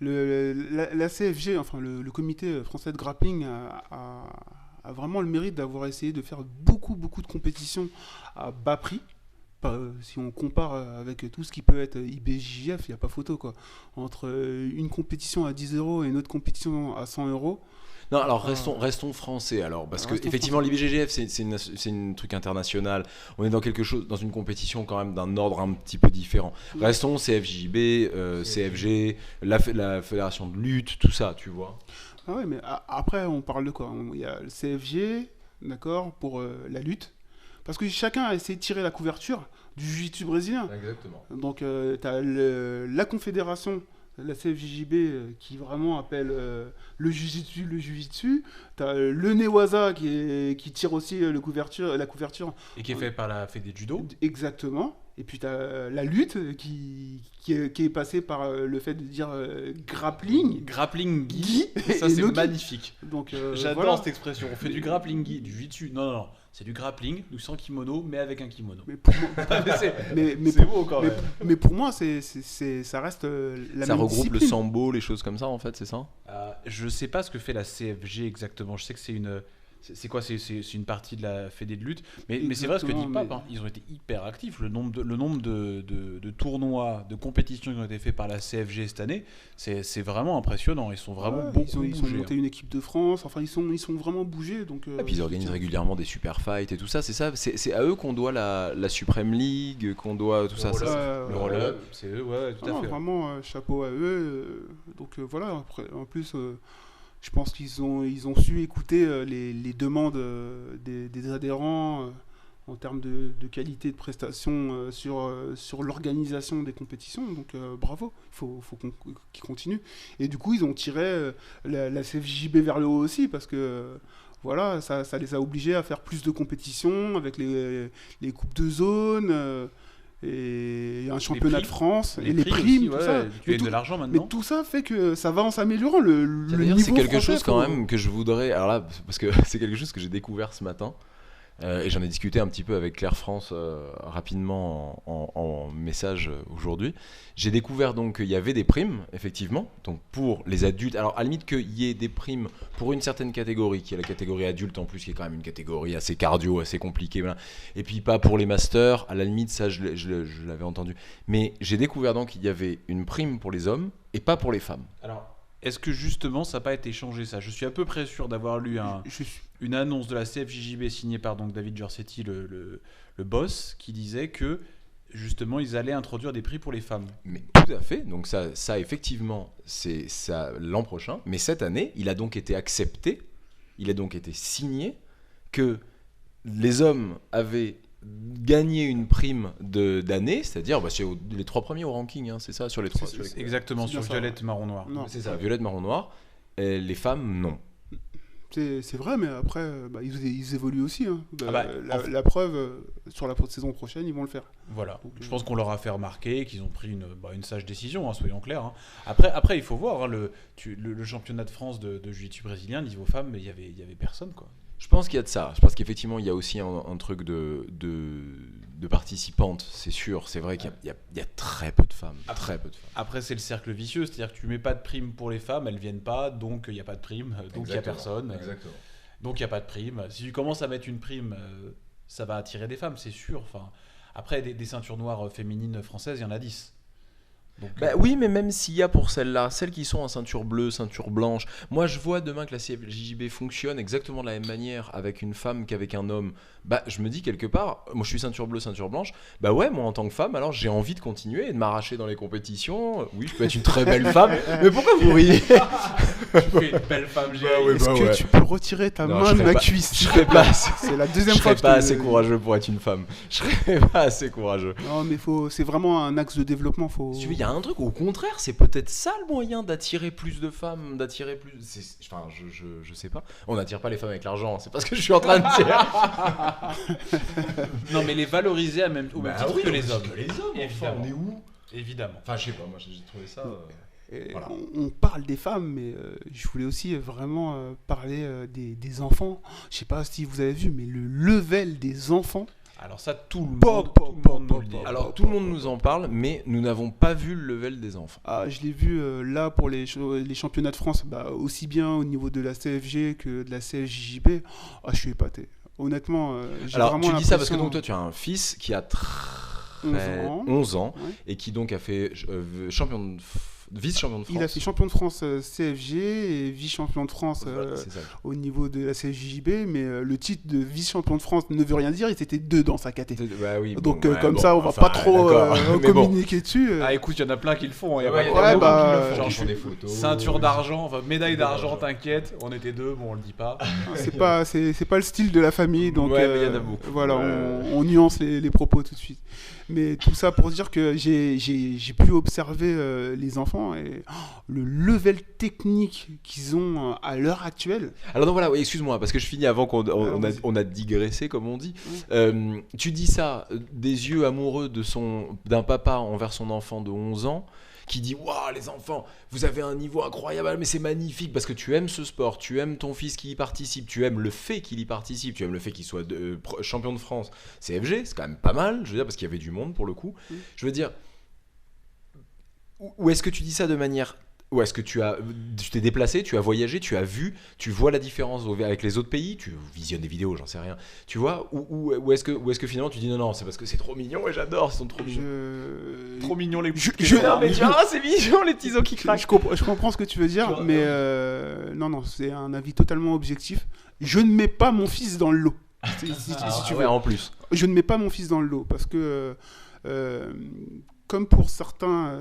La CFG, enfin le comité français de grappling a a vraiment le mérite d'avoir essayé de faire beaucoup de compétitions à bas prix. Si on compare avec tout ce qui peut être IBJJF, il n'y a pas photo quoi. Entre une compétition à 10 € et une autre compétition à 100 €. Non, alors restons français alors, parce que effectivement l'IBJJF c'est une truc international. On est dans quelque chose, dans une compétition quand même d'un ordre un petit peu différent. Restons CFJB, CFG, la fédération de lutte, tout ça, tu vois. Ah ouais, mais après on parle de quoi? Il y a le CFG, d'accord, pour la lutte. Parce que chacun a essayé de tirer la couverture du jiu-jitsu brésilien. Exactement. Donc tu as la confédération, la CFJJB, qui vraiment appelle le jiu-jitsu. Tu as le Newaza qui tire aussi la couverture. Et qui est fait par la Fédé de Judo. Exactement. Et puis tu as la lutte qui est passée par le fait de dire grappling. Grappling gi. Ça, c'est magnifique. Donc, j'adore voilà. cette expression. On fait du grappling gi, du jiu-jitsu. Non. C'est du grappling, du sans kimono, mais avec un kimono. Mais pour moi, c'est beau quand même. Mais pour moi, ça reste la Ça même regroupe discipline. le sambo, les choses comme ça en fait, c'est ça? Je sais pas ce que fait la CFG exactement. Je sais que c'est une. C'est quoi? C'est une partie de la fédé de lutte. Mais c'est vrai ce que dit Pape. Hein. Ils ont été hyper actifs. Le nombre de tournois, de compétitions qui ont été faits par la CFG cette année, c'est vraiment impressionnant. Ils sont vraiment beaucoup Ils ont bougés, monté une équipe de France. Enfin, ils sont vraiment bougés. Donc, Et puis ils organisent régulièrement des super fights et tout ça. C'est ça. C'est à eux qu'on doit la Supreme League, qu'on doit tout ça. Le roll-up, c'est eux, ouais, tout à fait. Vraiment, chapeau à eux. Donc voilà. Après, en plus. Je pense qu'ils ont su écouter les demandes des adhérents en termes de qualité de prestation sur l'organisation des compétitions. Donc bravo, il faut qu'ils continuent. Et du coup, ils ont tiré la CFJB vers le haut aussi parce que voilà, ça les a obligés à faire plus de compétitions avec les coupes de zone. Et un championnat de France et les primes, aussi, tout ça. Tu gagnes de l'argent maintenant. Mais tout ça fait que ça va en s'améliorant. Le niveau c'est quelque français, chose quand même que je voudrais. Alors là, parce que c'est quelque chose que j'ai découvert ce matin. Et j'en ai discuté un petit peu avec Claire France rapidement en message aujourd'hui. J'ai découvert donc qu'il y avait des primes, effectivement, donc pour les adultes. Alors à la limite qu'il y ait des primes pour une certaine catégorie, qui est la catégorie adulte en plus, qui est quand même une catégorie assez cardio, assez compliquée. Voilà. Et puis pas pour les masters, à la limite ça je l'avais entendu. Mais j'ai découvert donc qu'il y avait une prime pour les hommes et pas pour les femmes. Alors, est-ce que justement ça n'a pas été changé ça? Je suis à peu près sûr d'avoir lu une annonce de la CFJJB signée par donc David Giorsetti, le boss, qui disait que justement ils allaient introduire des prix pour les femmes. Mais tout à fait, donc ça effectivement c'est ça l'an prochain, mais cette année il a donc été accepté, il a donc été signé que les hommes avaient gagné une prime d'année, c'est-à-dire c'est les 3 premiers au ranking, hein, c'est ça, sur les 3. Exactement, sur violette, marron, noir. Non. C'est ça, violette, marron, noir. Et les femmes, non. C'est vrai, mais après, ils évoluent aussi. Hein. La preuve, sur la saison prochaine, ils vont le faire. Voilà. Donc, je pense qu'on leur a fait remarquer qu'ils ont pris une sage décision, hein, soyons clairs. Hein. Après, il faut voir hein, le championnat de France de jiu-jitsu brésilien, niveau femmes, il y avait personne, quoi. Je pense qu'il y a de ça. Je pense qu'effectivement, il y a aussi un truc de participantes, c'est sûr. C'est vrai qu'il y a très peu de femmes. Après, c'est le cercle vicieux. C'est-à-dire que tu mets pas de prime pour les femmes, elles viennent pas, donc il n'y a pas de prime, donc il n'y a personne. Exactement. Donc il n'y a pas de prime. Si tu commences à mettre une prime, ça va attirer des femmes, c'est sûr. Enfin, après, des ceintures noires féminines françaises, il y en a 10. Donc, oui, mais même s'il y a pour celles-là, celles qui sont en ceinture bleue, ceinture blanche, moi je vois demain que la CFJJB fonctionne exactement de la même manière avec une femme qu'avec un homme. Je me dis quelque part, moi je suis ceinture bleue, ceinture blanche, ouais, moi en tant que femme, alors j'ai envie de continuer et de m'arracher dans les compétitions. Oui, je peux être une très belle femme, mais pourquoi vous riez? Tu fais une belle femme, Est-ce que tu peux retirer ta main de ma cuisse? Je serais pas assez, c'est la deuxième fois que pas assez courageux pour être une femme. Je serais pas assez courageux. Non, mais c'est vraiment un axe de développement. Il y a un truc, au contraire, c'est peut-être ça le moyen d'attirer plus de femmes, d'attirer plus. Enfin, je sais pas. On n'attire pas les femmes avec l'argent, c'est pas ce que je suis en train de dire. Non, mais les valoriser au même titre que les hommes. Les hommes, évidemment. On est où? Évidemment. Enfin, je sais pas, moi j'ai trouvé ça. Voilà. On parle des femmes, mais je voulais aussi vraiment parler des enfants. Je sais pas si vous avez vu, mais le level des enfants Alors ça, tout le Pop, monde, pop, tout le pop, monde nous le pop, dit. pop. Alors tout le monde nous en parle, mais nous n'avons pas vu le level des enfants. Ah, je l'ai vu là pour les championnats de France, aussi bien au niveau de la CFG que de la CFJJB. Ah, je suis épaté. Honnêtement, j'ai Alors vraiment tu dis ça parce que l'impression- donc toi tu as un fils qui a 11 ans. 11 ans Ouais. et qui donc a fait vice-champion de France. Il a fait champion de France CFG et vice-champion de France Voilà, c'est ça. au niveau de la CFJJB, mais le titre de vice-champion de France ne veut rien dire, il était 2 dans sa caté. Bah oui, Donc bon, ouais, comme bon, ça, on va enfin, pas trop d'accord. Mais bon. communiquer dessus. Ah écoute, il y en a plein qui le font. Il y a Ouais, pas- il y en a Ouais, beaucoup bah, qui le font, genre, qui font des photos. Ceinture d'argent, enfin médaille d'argent, t'inquiète. On était 2, bon on le dit pas. C'est pas le style de la famille, donc Ouais, mais il y en a beaucoup. voilà, Ouais. on nuance les propos tout de suite. Mais tout ça pour dire que j'ai pu observer les enfants et le level technique qu'ils ont à l'heure actuelle. Alors non voilà, oui, excuse-moi parce que je finis avant vas-y. on a digressé comme on dit. Tu dis ça des yeux amoureux d'un papa envers son enfant de 11 ans qui dit waouh les enfants, vous avez un niveau incroyable mais c'est magnifique parce que tu aimes ce sport, tu aimes ton fils qui y participe, tu aimes le fait qu'il y participe, tu aimes le fait qu'il soit champion de France. CFG, c'est quand même pas mal, je veux dire parce qu'il y avait du monde pour le coup. Je veux dire ou est-ce que tu dis ça de manière ou est-ce que tu t'es déplacé, tu as voyagé, tu as vu, tu vois la différence avec les autres pays, tu visionnes des vidéos, j'en sais rien, tu vois, ou est-ce que finalement tu dis non, c'est parce que c'est trop mignon et j'adore, ils sont trop mignons. Trop mignon les Je- petits je- pétards. Mais tiens, c'est mignon les petits os qui craquent. Je comprends ce que tu veux dire, Tu vois, mais non, c'est un avis totalement objectif. Je ne mets pas mon fils dans le lot. Si tu veux. Ouais, en plus. Je ne mets pas mon fils dans le lot parce que, comme pour certains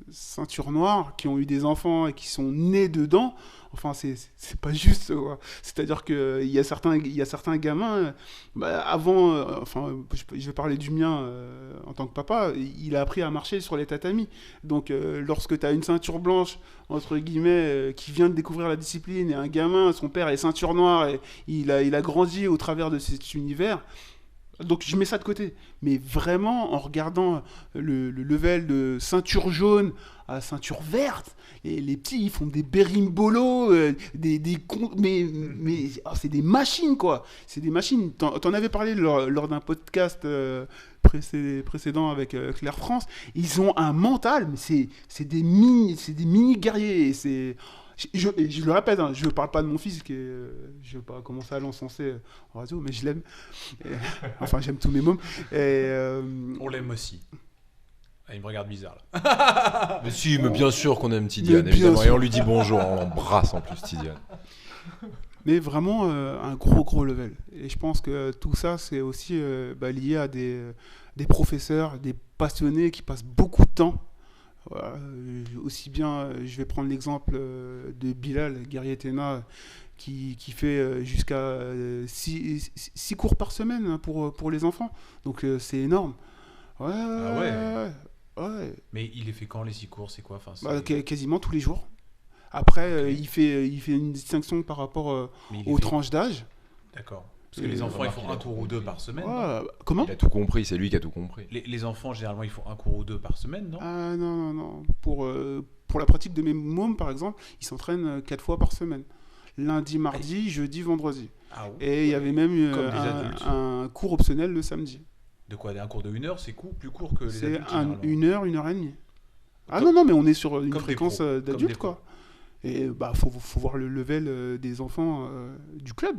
ceintures noires qui ont eu des enfants et qui sont nés dedans, enfin, c'est pas juste, quoi. C'est-à-dire qu'il y a certains gamins, avant, je vais parler du mien en tant que papa, il a appris à marcher sur les tatamis. Donc, lorsque tu as une ceinture blanche, entre guillemets, qui vient de découvrir la discipline, et un gamin, son père est ceinture noire, et il a grandi au travers de cet univers. Donc je mets ça de côté. Mais vraiment, en regardant le level de ceinture jaune à ceinture verte, et les petits, ils font des bérimbolos, c'est des machines, quoi. C'est des machines. T'en avais parlé lors d'un podcast précédent avec Claire France. Ils ont un mental, mais c'est des mini guerriers. Et je le répète, je ne parle pas de mon fils, je ne vais pas commencer à l'encenser en radio, mais je l'aime. Enfin, j'aime tous mes mômes. On l'aime aussi. Ah, il me regarde bizarre là. Mais si, mais bien sûr qu'on aime Tidiane, Mais bien évidemment, et sûr. on lui dit bonjour, on l'embrasse en plus Tidiane. Mais vraiment un gros level. Et je pense que tout ça, c'est aussi lié à des professeurs, des passionnés qui passent beaucoup de temps. Aussi bien, je vais prendre l'exemple de Bilal Guerrier-Tena qui fait jusqu'à 6 cours par semaine hein, pour les enfants. Donc c'est énorme. Ouais. Mais il les fait quand les 6 cours, c'est quoi enfin, Quasiment tous les jours. Après, il fait une distinction par rapport Mais il les aux fait- tranches d'âge. D'accord. Parce que les enfants, ils font un cours ou 2 par semaine. non Comment Il a tout compris, c'est lui qui a tout compris. Les enfants, généralement, ils font un cours ou 2 par semaine, non Ah non. Pour la pratique de mes mômes, par exemple, ils s'entraînent 4 fois par semaine. Lundi, mardi, jeudi, vendredi. Ah ouais. Et il y avait même Comme des adultes. un cours optionnel le samedi. De quoi un cours de 1 heure, c'est plus court que les C'est adultes généralement. 1 heure et demie. Ah Comme- non, mais on est sur une comme des fréquence pros, comme des d'adultes, pros. quoi. Et faut voir le level des enfants du club.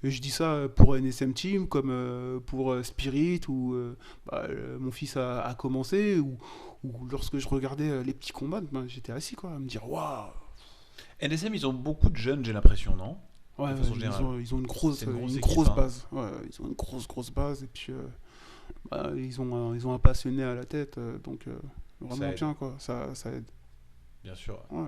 Et je dis ça pour NSM Team, comme pour Spirit, où mon fils a commencé, ou lorsque je regardais les petits combats, j'étais assis, quoi, à me dire waouh. NSM, ils ont beaucoup de jeunes, j'ai l'impression, non Ouais, De façon ils générale. ont une grosse, C'est une grosse une équipe, grosse hein. base. Ouais, ils ont une grosse base. Et puis, ils ont un passionné à la tête. Donc, vraiment aide. bien, quoi. Ça aide. Bien sûr. Ouais.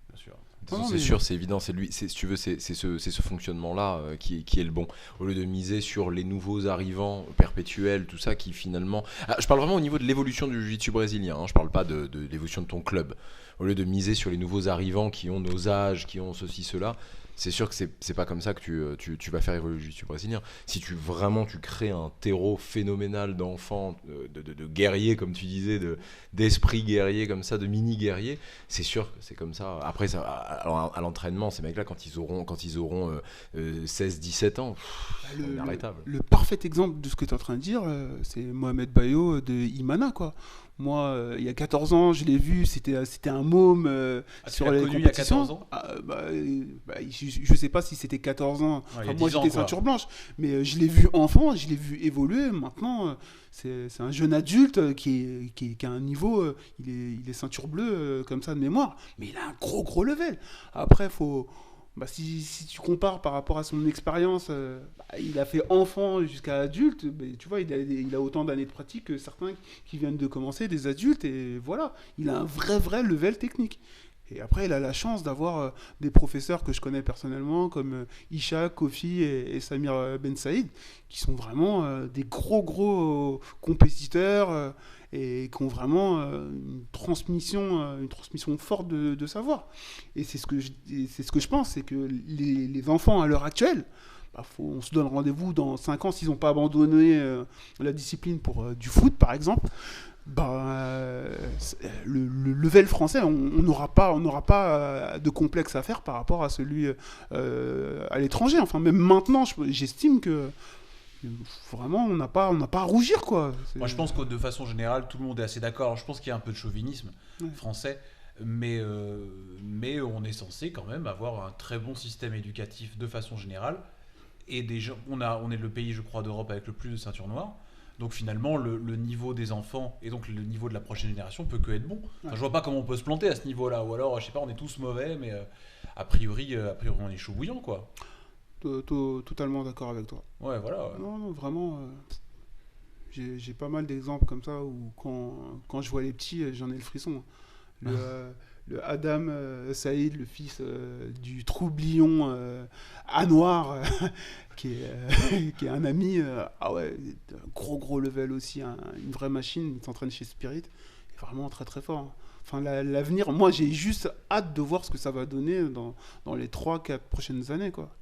Bien sûr. De toute façon, Non, c'est mais- sûr, c'est évident, c'est lui, si tu veux, c'est ce fonctionnement-là qui est le bon. Au lieu de miser sur les nouveaux arrivants perpétuels, tout ça, qui finalement. Ah, je parle vraiment au niveau de l'évolution du jiu-jitsu brésilien. Hein, je parle pas de l'évolution de ton club. Au lieu de miser sur les nouveaux arrivants qui ont nos âges, qui ont ceci, cela, c'est sûr que c'est pas comme ça que tu vas faire évoluer le jiu-jitsu brésilien. Si tu crées un terreau phénoménal d'enfants, de guerriers, comme tu disais, d'esprits guerriers comme ça, de mini-guerriers, c'est sûr que c'est comme ça. Après, ça, à l'entraînement, ces mecs-là, quand ils auront 16-17 ans, c'est inarrêtable. Le parfait exemple de ce que tu es en train de dire, c'est Mohamed Bayo de Imana, quoi. Moi, il y a 14 ans, je l'ai vu, c'était un môme sur les compétitions. Il y a 14 ans je sais pas si c'était 14 ans. Ouais, moi, j'étais ans, ceinture blanche. Mais je l'ai vu enfant, je l'ai vu évoluer. Maintenant, c'est un jeune adulte qui a un niveau, il est ceinture bleue comme ça de mémoire. Mais il a un gros level. Après, si tu compares par rapport à son expérience, il a fait enfant jusqu'à adulte, tu vois, il a autant d'années de pratique que certains qui viennent de commencer, des adultes, et voilà, il a un vrai level technique. Et après, il a la chance d'avoir des professeurs que je connais personnellement, comme Isha, Kofi et Samir Ben Saïd, qui sont vraiment des gros compétiteurs et qui ont vraiment une transmission forte de savoir. Et c'est ce que je pense, c'est que les enfants à l'heure actuelle, on se donne rendez-vous dans 5 ans s'ils n'ont pas abandonné la discipline pour du foot, par exemple. Le level français, on n'aura pas de complexe à faire par rapport à celui à l'étranger. Enfin, même maintenant, j'estime que vraiment, on n'a pas à rougir, quoi. Moi, je pense que de façon générale, tout le monde est assez d'accord. Alors, je pense qu'il y a un peu de chauvinisme français, mais on est censé quand même avoir un très bon système éducatif de façon générale. Et on est le pays, je crois, d'Europe avec le plus de ceintures noires. Donc finalement, le niveau des enfants et donc le niveau de la prochaine génération peut que être bon. Enfin, je vois pas comment on peut se planter à ce niveau-là. Ou alors, je sais pas, on est tous mauvais, mais a priori, on est chaud bouillant, quoi. Totalement d'accord avec toi. Ouais, voilà. Ouais. Non, vraiment, j'ai pas mal d'exemples comme ça où quand je vois les petits, j'en ai le frisson. Le Adam Saïd, le fils du troublion Anouar, qui est un ami, un gros level aussi, une vraie machine, il s'entraîne chez Spirit, il est vraiment très fort. Enfin, l'avenir, moi j'ai juste hâte de voir ce que ça va donner dans les 3-4 prochaines années, quoi.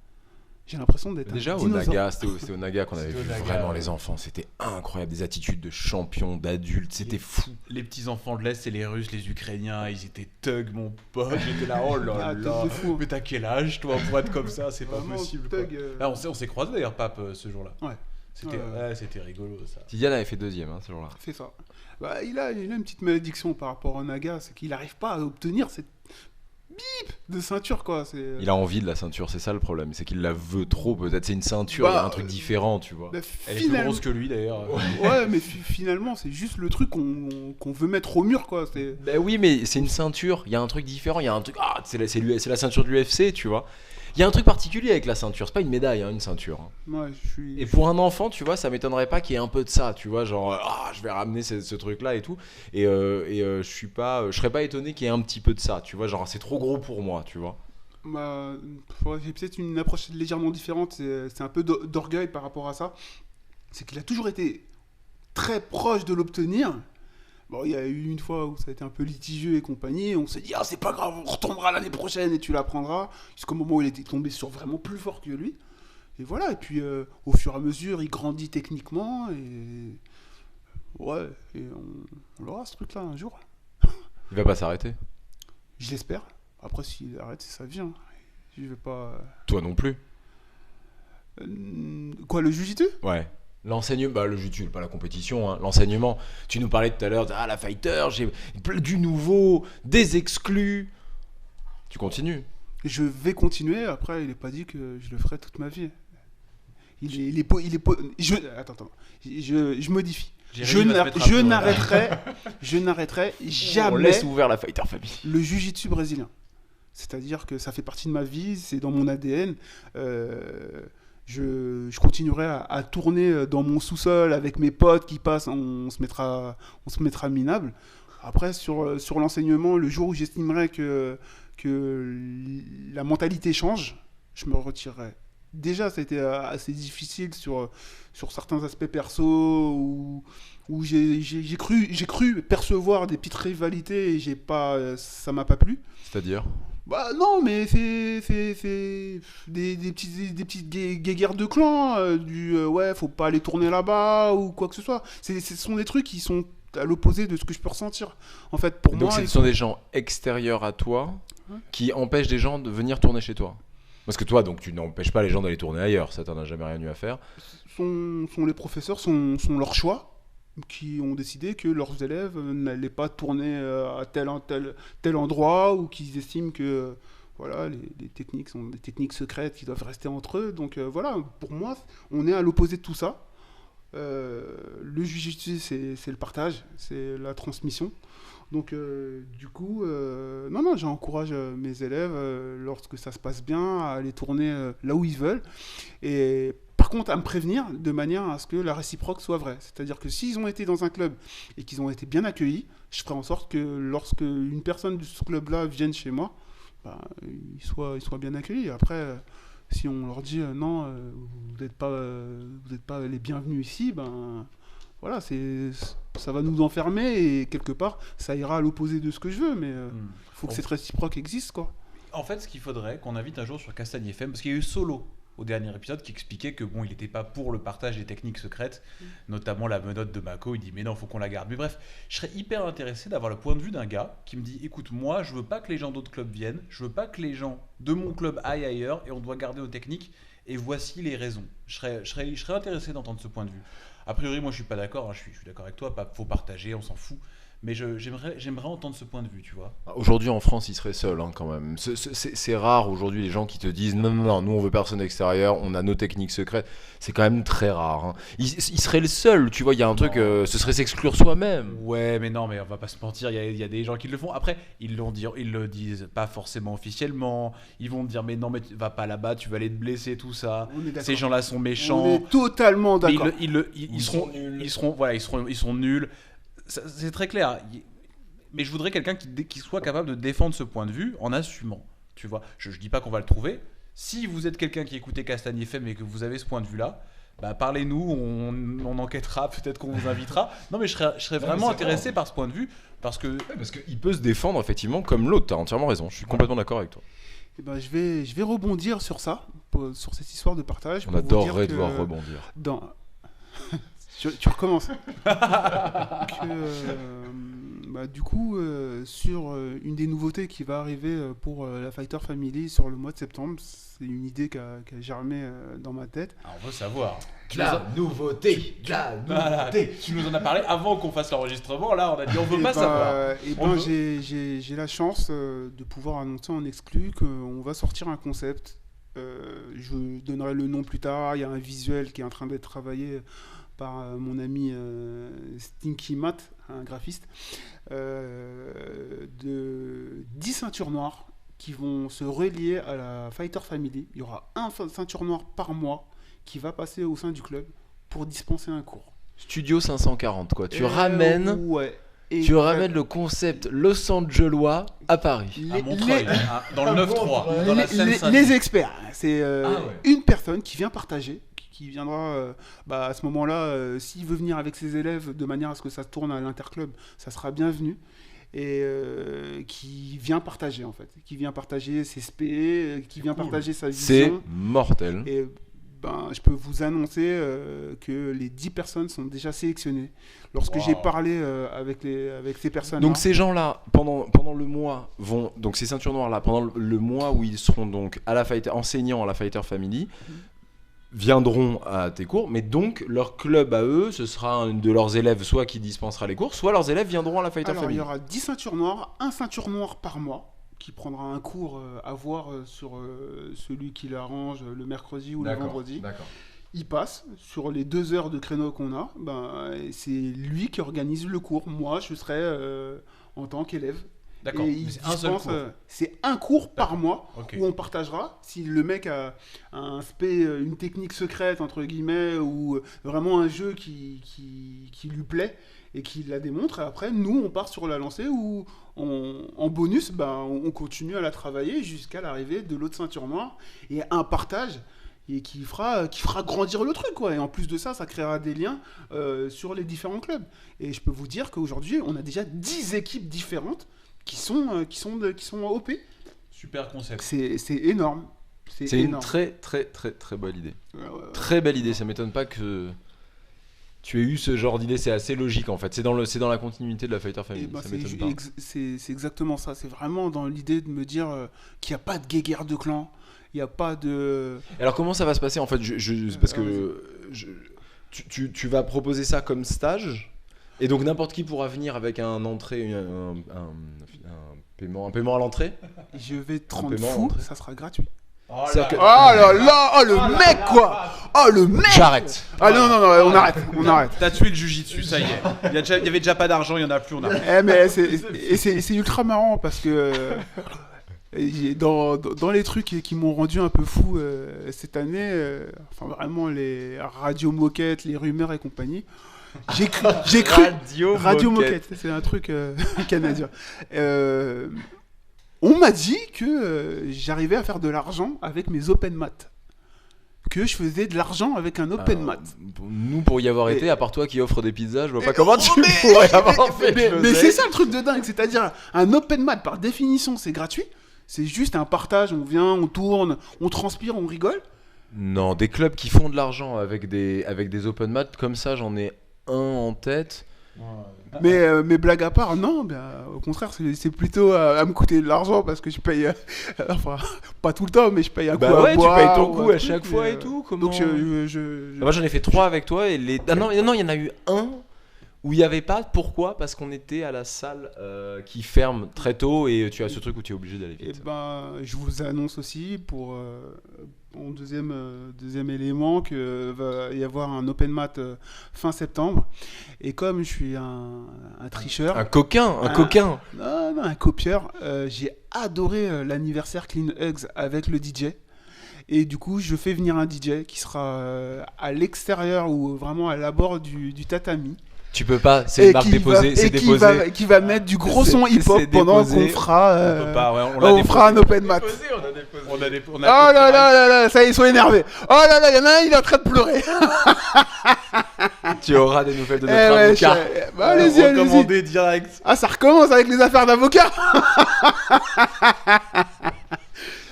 J'ai l'impression d'être déjà au Naga, c'était au Naga qu'on avait vu vraiment les enfants, c'était incroyable, des attitudes de champions, d'adultes, c'était fou. Les petits enfants de l'Est, c'est les Russes, les Ukrainiens, ils étaient thugs, mon pote, j'étais là, oh là là, mais t'as quel âge toi pour être comme ça, c'est pas possible. Là, on s'est croisés d'ailleurs, Pape, ce jour-là. Ouais. C'était rigolo ça. Tidiane avait fait 2e ce jour-là. C'est ça. Il a une petite malédiction par rapport au Naga, c'est qu'il n'arrive pas à obtenir cette de ceinture, quoi. Il a envie de la ceinture, c'est ça le problème, c'est qu'il la veut trop, peut-être c'est une ceinture, il y a un truc différent, tu vois. Elle est plus grosse que lui d'ailleurs. Ouais, mais finalement c'est juste le truc qu'on veut mettre au mur, quoi. Oui, mais c'est une ceinture, il y a un truc différent, il y a un truc, c'est la ceinture de l'UFC, tu vois. Il y a un truc particulier avec la ceinture, c'est pas une médaille, une ceinture. Ouais, et pour un enfant, tu vois, ça m'étonnerait pas qu'il y ait un peu de ça, tu vois, genre, je vais ramener ce truc-là et tout. Et je serais pas étonné qu'il y ait un petit peu de ça, tu vois, genre, c'est trop gros pour moi, tu vois. J'ai peut-être une approche légèrement différente, c'est un peu d'orgueil par rapport à ça. C'est qu'il a toujours été très proche de l'obtenir. Bon, il y a eu une fois où ça a été un peu litigieux et compagnie, on s'est dit c'est pas grave, on retombera l'année prochaine et tu l'apprendras, jusqu'au moment où il était tombé sur vraiment plus fort que lui. Et voilà, et puis au fur et à mesure, il grandit techniquement et on aura ce truc-là un jour. Il va pas s'arrêter. Je l'espère. Après, s'il arrête, c'est sa vie. Je vais pas. Toi non plus. Quoi, le jiu-jitsu ? Ouais. L'enseignement, le jiu-jitsu, pas la compétition, l'enseignement. Tu nous parlais tout à l'heure la fighter, j'ai du nouveau, des exclus. Tu continues. Je vais continuer. Après, il n'est pas dit que je le ferai toute ma vie. Attends. Je modifie. Je n'arrêterai jamais. On laisse ouvert la fighter famille. Le jiu-jitsu brésilien. C'est-à-dire que ça fait partie de ma vie, c'est dans mon ADN. Je continuerai à tourner dans mon sous-sol avec mes potes qui passent, on se mettra minable. Après, sur l'enseignement, le jour où j'estimerai que la mentalité change, je me retirerai. Déjà, ça a été assez difficile sur certains aspects perso où j'ai cru percevoir des petites rivalités et ça m'a pas plu. C'est-à-dire ? Bah non, mais c'est des petites guéguerres de clans, ouais, faut pas aller tourner là-bas ou quoi que ce soit. Ce sont des trucs qui sont à l'opposé de ce que je peux ressentir. En fait, pour Donc moi, ce sont des gens extérieurs à toi qui empêchent des gens de venir tourner chez toi. Parce que toi, donc tu n'empêches pas les gens d'aller tourner ailleurs, ça t'en as jamais rien eu à faire. sont les professeurs, sont leurs choix, qui ont décidé que leurs élèves n'allaient pas tourner à tel endroit, ou qu'ils estiment que voilà, les techniques sont des techniques secrètes qui doivent rester entre eux. Donc voilà, pour moi, on est à l'opposé de tout ça. Le jujitsu, c'est le partage, c'est la transmission. Donc du coup, non, j'encourage mes élèves, lorsque ça se passe bien, à aller tourner là où ils veulent. Et par contre, à me prévenir de manière à ce que la réciproque soit vraie. C'est-à-dire que s'ils ont été dans un club et qu'ils ont été bien accueillis, je ferai en sorte que lorsque une personne de ce club-là vienne chez moi, bah, ils soient bien accueillis. Après, si on leur dit non, vous n'êtes pas les bienvenus ici, ben voilà, ça va nous enfermer et quelque part, ça ira à l'opposé de ce que je veux, mais faut que cette réciproque existe, quoi. En fait, ce qu'il faudrait qu'on invite un jour sur Castagne FM, parce qu'il y a eu Solo au dernier épisode qui expliquait que bon, il n'était pas pour le partage des techniques secrètes, notamment la menotte de Mako. Il dit mais non, faut qu'on la garde. Mais bref, je serais hyper intéressé d'avoir le point de vue d'un gars qui me dit écoute, moi, je veux pas que les gens d'autres clubs viennent, je veux pas que les gens de mon club aillent ailleurs et on doit garder nos techniques. Et voici les raisons. Je serais intéressé d'entendre ce point de vue. A priori, moi, je suis pas d'accord. Je suis d'accord avec toi. Faut partager, on s'en fout. Mais j'aimerais entendre ce point de vue, tu vois. Aujourd'hui en France, il serait seul quand même. C'est rare aujourd'hui les gens qui te disent non, nous on veut personne extérieur, on a nos techniques secrètes. C'est quand même très rare. Hein. Il serait le seul, tu vois. Il y a un truc, ce serait s'exclure soi-même. Ouais, mais non, mais on va pas se mentir. Il y a des gens qui le font. Après, ils le disent pas forcément officiellement. Ils vont te dire mais non, mais va pas là-bas, tu vas aller te blesser, tout ça. Ces gens-là sont méchants. On est totalement d'accord. Ils seront nuls. C'est très clair, mais je voudrais quelqu'un qui soit capable de défendre ce point de vue en assumant, tu vois. Je dis pas qu'on va le trouver. Si vous êtes quelqu'un qui écoutait Castagne FM et que vous avez ce point de vue-là, bah parlez-nous, on enquêtera, peut-être qu'on vous invitera. Non, mais je serais vraiment intéressé par ce point de vue, parce qu'il peut se défendre effectivement comme l'autre. T'as entièrement raison. Je suis complètement d'accord avec toi. Et ben, je vais rebondir sur ça, sur cette histoire de partage. On adorerait devoir rebondir. Tu recommences. Du coup, sur une des nouveautés qui va arriver pour la Fighter Family sur le mois de septembre, c'est une idée qui a germé dans ma tête. Alors, on veut savoir. La nouveauté. Tu nous en as parlé avant qu'on fasse l'enregistrement. Là, on a dit on veut pas savoir. J'ai la chance de pouvoir annoncer en exclu qu'on va sortir un concept. Je donnerai le nom plus tard. Il y a un visuel qui est en train d'être travaillé par mon ami Stinky Matt, un graphiste, de 10 ceintures noires qui vont se relier à la Fighter Family. Il y aura un ceinture noire par mois qui va passer au sein du club pour dispenser un cours. Studio 540, quoi. Tu ramènes le concept Los Angelois à Paris. À Montreuil, dans le 9-3, dans la Seine-Saint-Denis. Les experts, c'est une personne qui vient partager, qui viendra à ce moment-là, s'il veut venir avec ses élèves de manière à ce que ça tourne à l'interclub, ça sera bienvenu, et qui vient partager en fait, qui vient partager ses spé, qui vient partager sa vision. C'est mortel. Et je peux vous annoncer que les 10 personnes sont déjà sélectionnées. Lorsque j'ai parlé avec ces personnes. Donc ces gens-là, pendant le mois, donc ces ceintures noires-là, pendant le mois où ils seront donc à la enseignants à la Fighter Family, viendront à tes cours, mais donc leur club à eux, ce sera un de leurs élèves soit qui dispensera les cours, soit leurs élèves viendront à la Fighter Family. Il y aura 10 ceintures noires, un ceinture noire par mois, qui prendra un cours à voir sur celui qui l'arrange le mercredi ou le vendredi. D'accord. Il passe sur les 2 heures de créneau qu'on a, c'est lui qui organise le cours. Moi, je serai en tant qu'élève. D'accord, c'est un seul cours. C'est un cours par mois où on partagera. Si le mec a une technique secrète, entre guillemets, ou vraiment un jeu qui lui plaît et qui la démontre, et après, nous, on part sur la lancée où, en bonus, on continue à la travailler jusqu'à l'arrivée de l'autre ceinture noire et un partage et qui fera grandir le truc, quoi. Et en plus de ça, ça créera des liens sur les différents clubs. Et je peux vous dire qu'aujourd'hui, on a déjà 10 équipes différentes qui sont OP Super concept. C'est énorme. C'est une énorme. très très très très bonne idée. Ouais. Très belle idée, ça m'étonne pas que tu aies eu ce genre d'idée, c'est assez logique en fait. C'est dans la continuité de la Fighter Et Family, bah, ça c'est m'étonne pas. c'est exactement ça. C'est vraiment dans l'idée de me dire qu'il n'y a pas de guéguerre de clan. Il n'y a pas de. Alors comment ça va se passer en fait parce vas-y. que tu vas proposer ça comme stage et donc n'importe qui pourra venir avec un entrée, un paiement à l'entrée. Je vais te rendre paiement à fou, l'entrée. ça sera gratuit. Oh C'est-à-dire que- Oh là là, oh le mec quoi. Oh le mec. J'arrête. Ah non, on arrête, on arrête. T'as tué le jujitsu, ça y est. Il y avait déjà pas d'argent, il y en a plus, on arrête. Mais c'est ultra marrant parce que dans les trucs qui m'ont rendu un peu fou cette année, enfin vraiment les radios moquettes, les rumeurs et compagnie, j'ai cru Radio Moquette, c'est un truc canadien. On m'a dit que j'arrivais à faire de l'argent avec mes open mat. Que je faisais de l'argent avec un open mat. Nous pour y avoir Et- été, à part toi qui offre des pizzas, je vois pas comment tu mais- pourrais avoir fait. Mais c'est ça le truc de dingue, c'est-à-dire un open mat par définition c'est gratuit, c'est juste un partage, on vient, on tourne, on transpire, on rigole. Non, des clubs qui font de l'argent avec des open mat comme ça, j'en ai un en tête. Mais blague à part, non, au contraire c'est plutôt à me coûter de l'argent parce que je paye, enfin pas tout le temps mais je paye un coup à ouais, tu boire. payes ton ou coup un à truc, chaque fois mais, et tout. Comment... Donc Moi j'en ai fait 3 avec toi et les. Ah non, il y en a eu un où il n'y avait pas. Pourquoi ? Parce qu'on était à la salle qui ferme très tôt et tu as ce truc où tu es obligé d'aller Et vite. je vous annonce aussi pour en deuxième élément que va y avoir un open mat fin septembre. Et comme je suis un tricheur, Un coquin. non, un copieur, j'ai adoré l'anniversaire Clean Hugs avec le DJ. Et du coup, je fais venir un DJ qui sera à l'extérieur ou vraiment à l'abord du tatami. Tu peux pas, c'est une marque déposée, c'est déposé. Qui va mettre du gros C'est- son hip-hop c'est pendant déposé. qu'on fera, On peut pas, ouais, on fera un open mat. On a Oh là là là, ça y est, ils sont énervés. Oh là là, il y en a un, il est en train de pleurer. Tu auras des nouvelles de notre Eh ouais, avocat. bah, allez-y, allez-y. Recommandé direct. Ah, ça recommence avec les affaires d'avocat.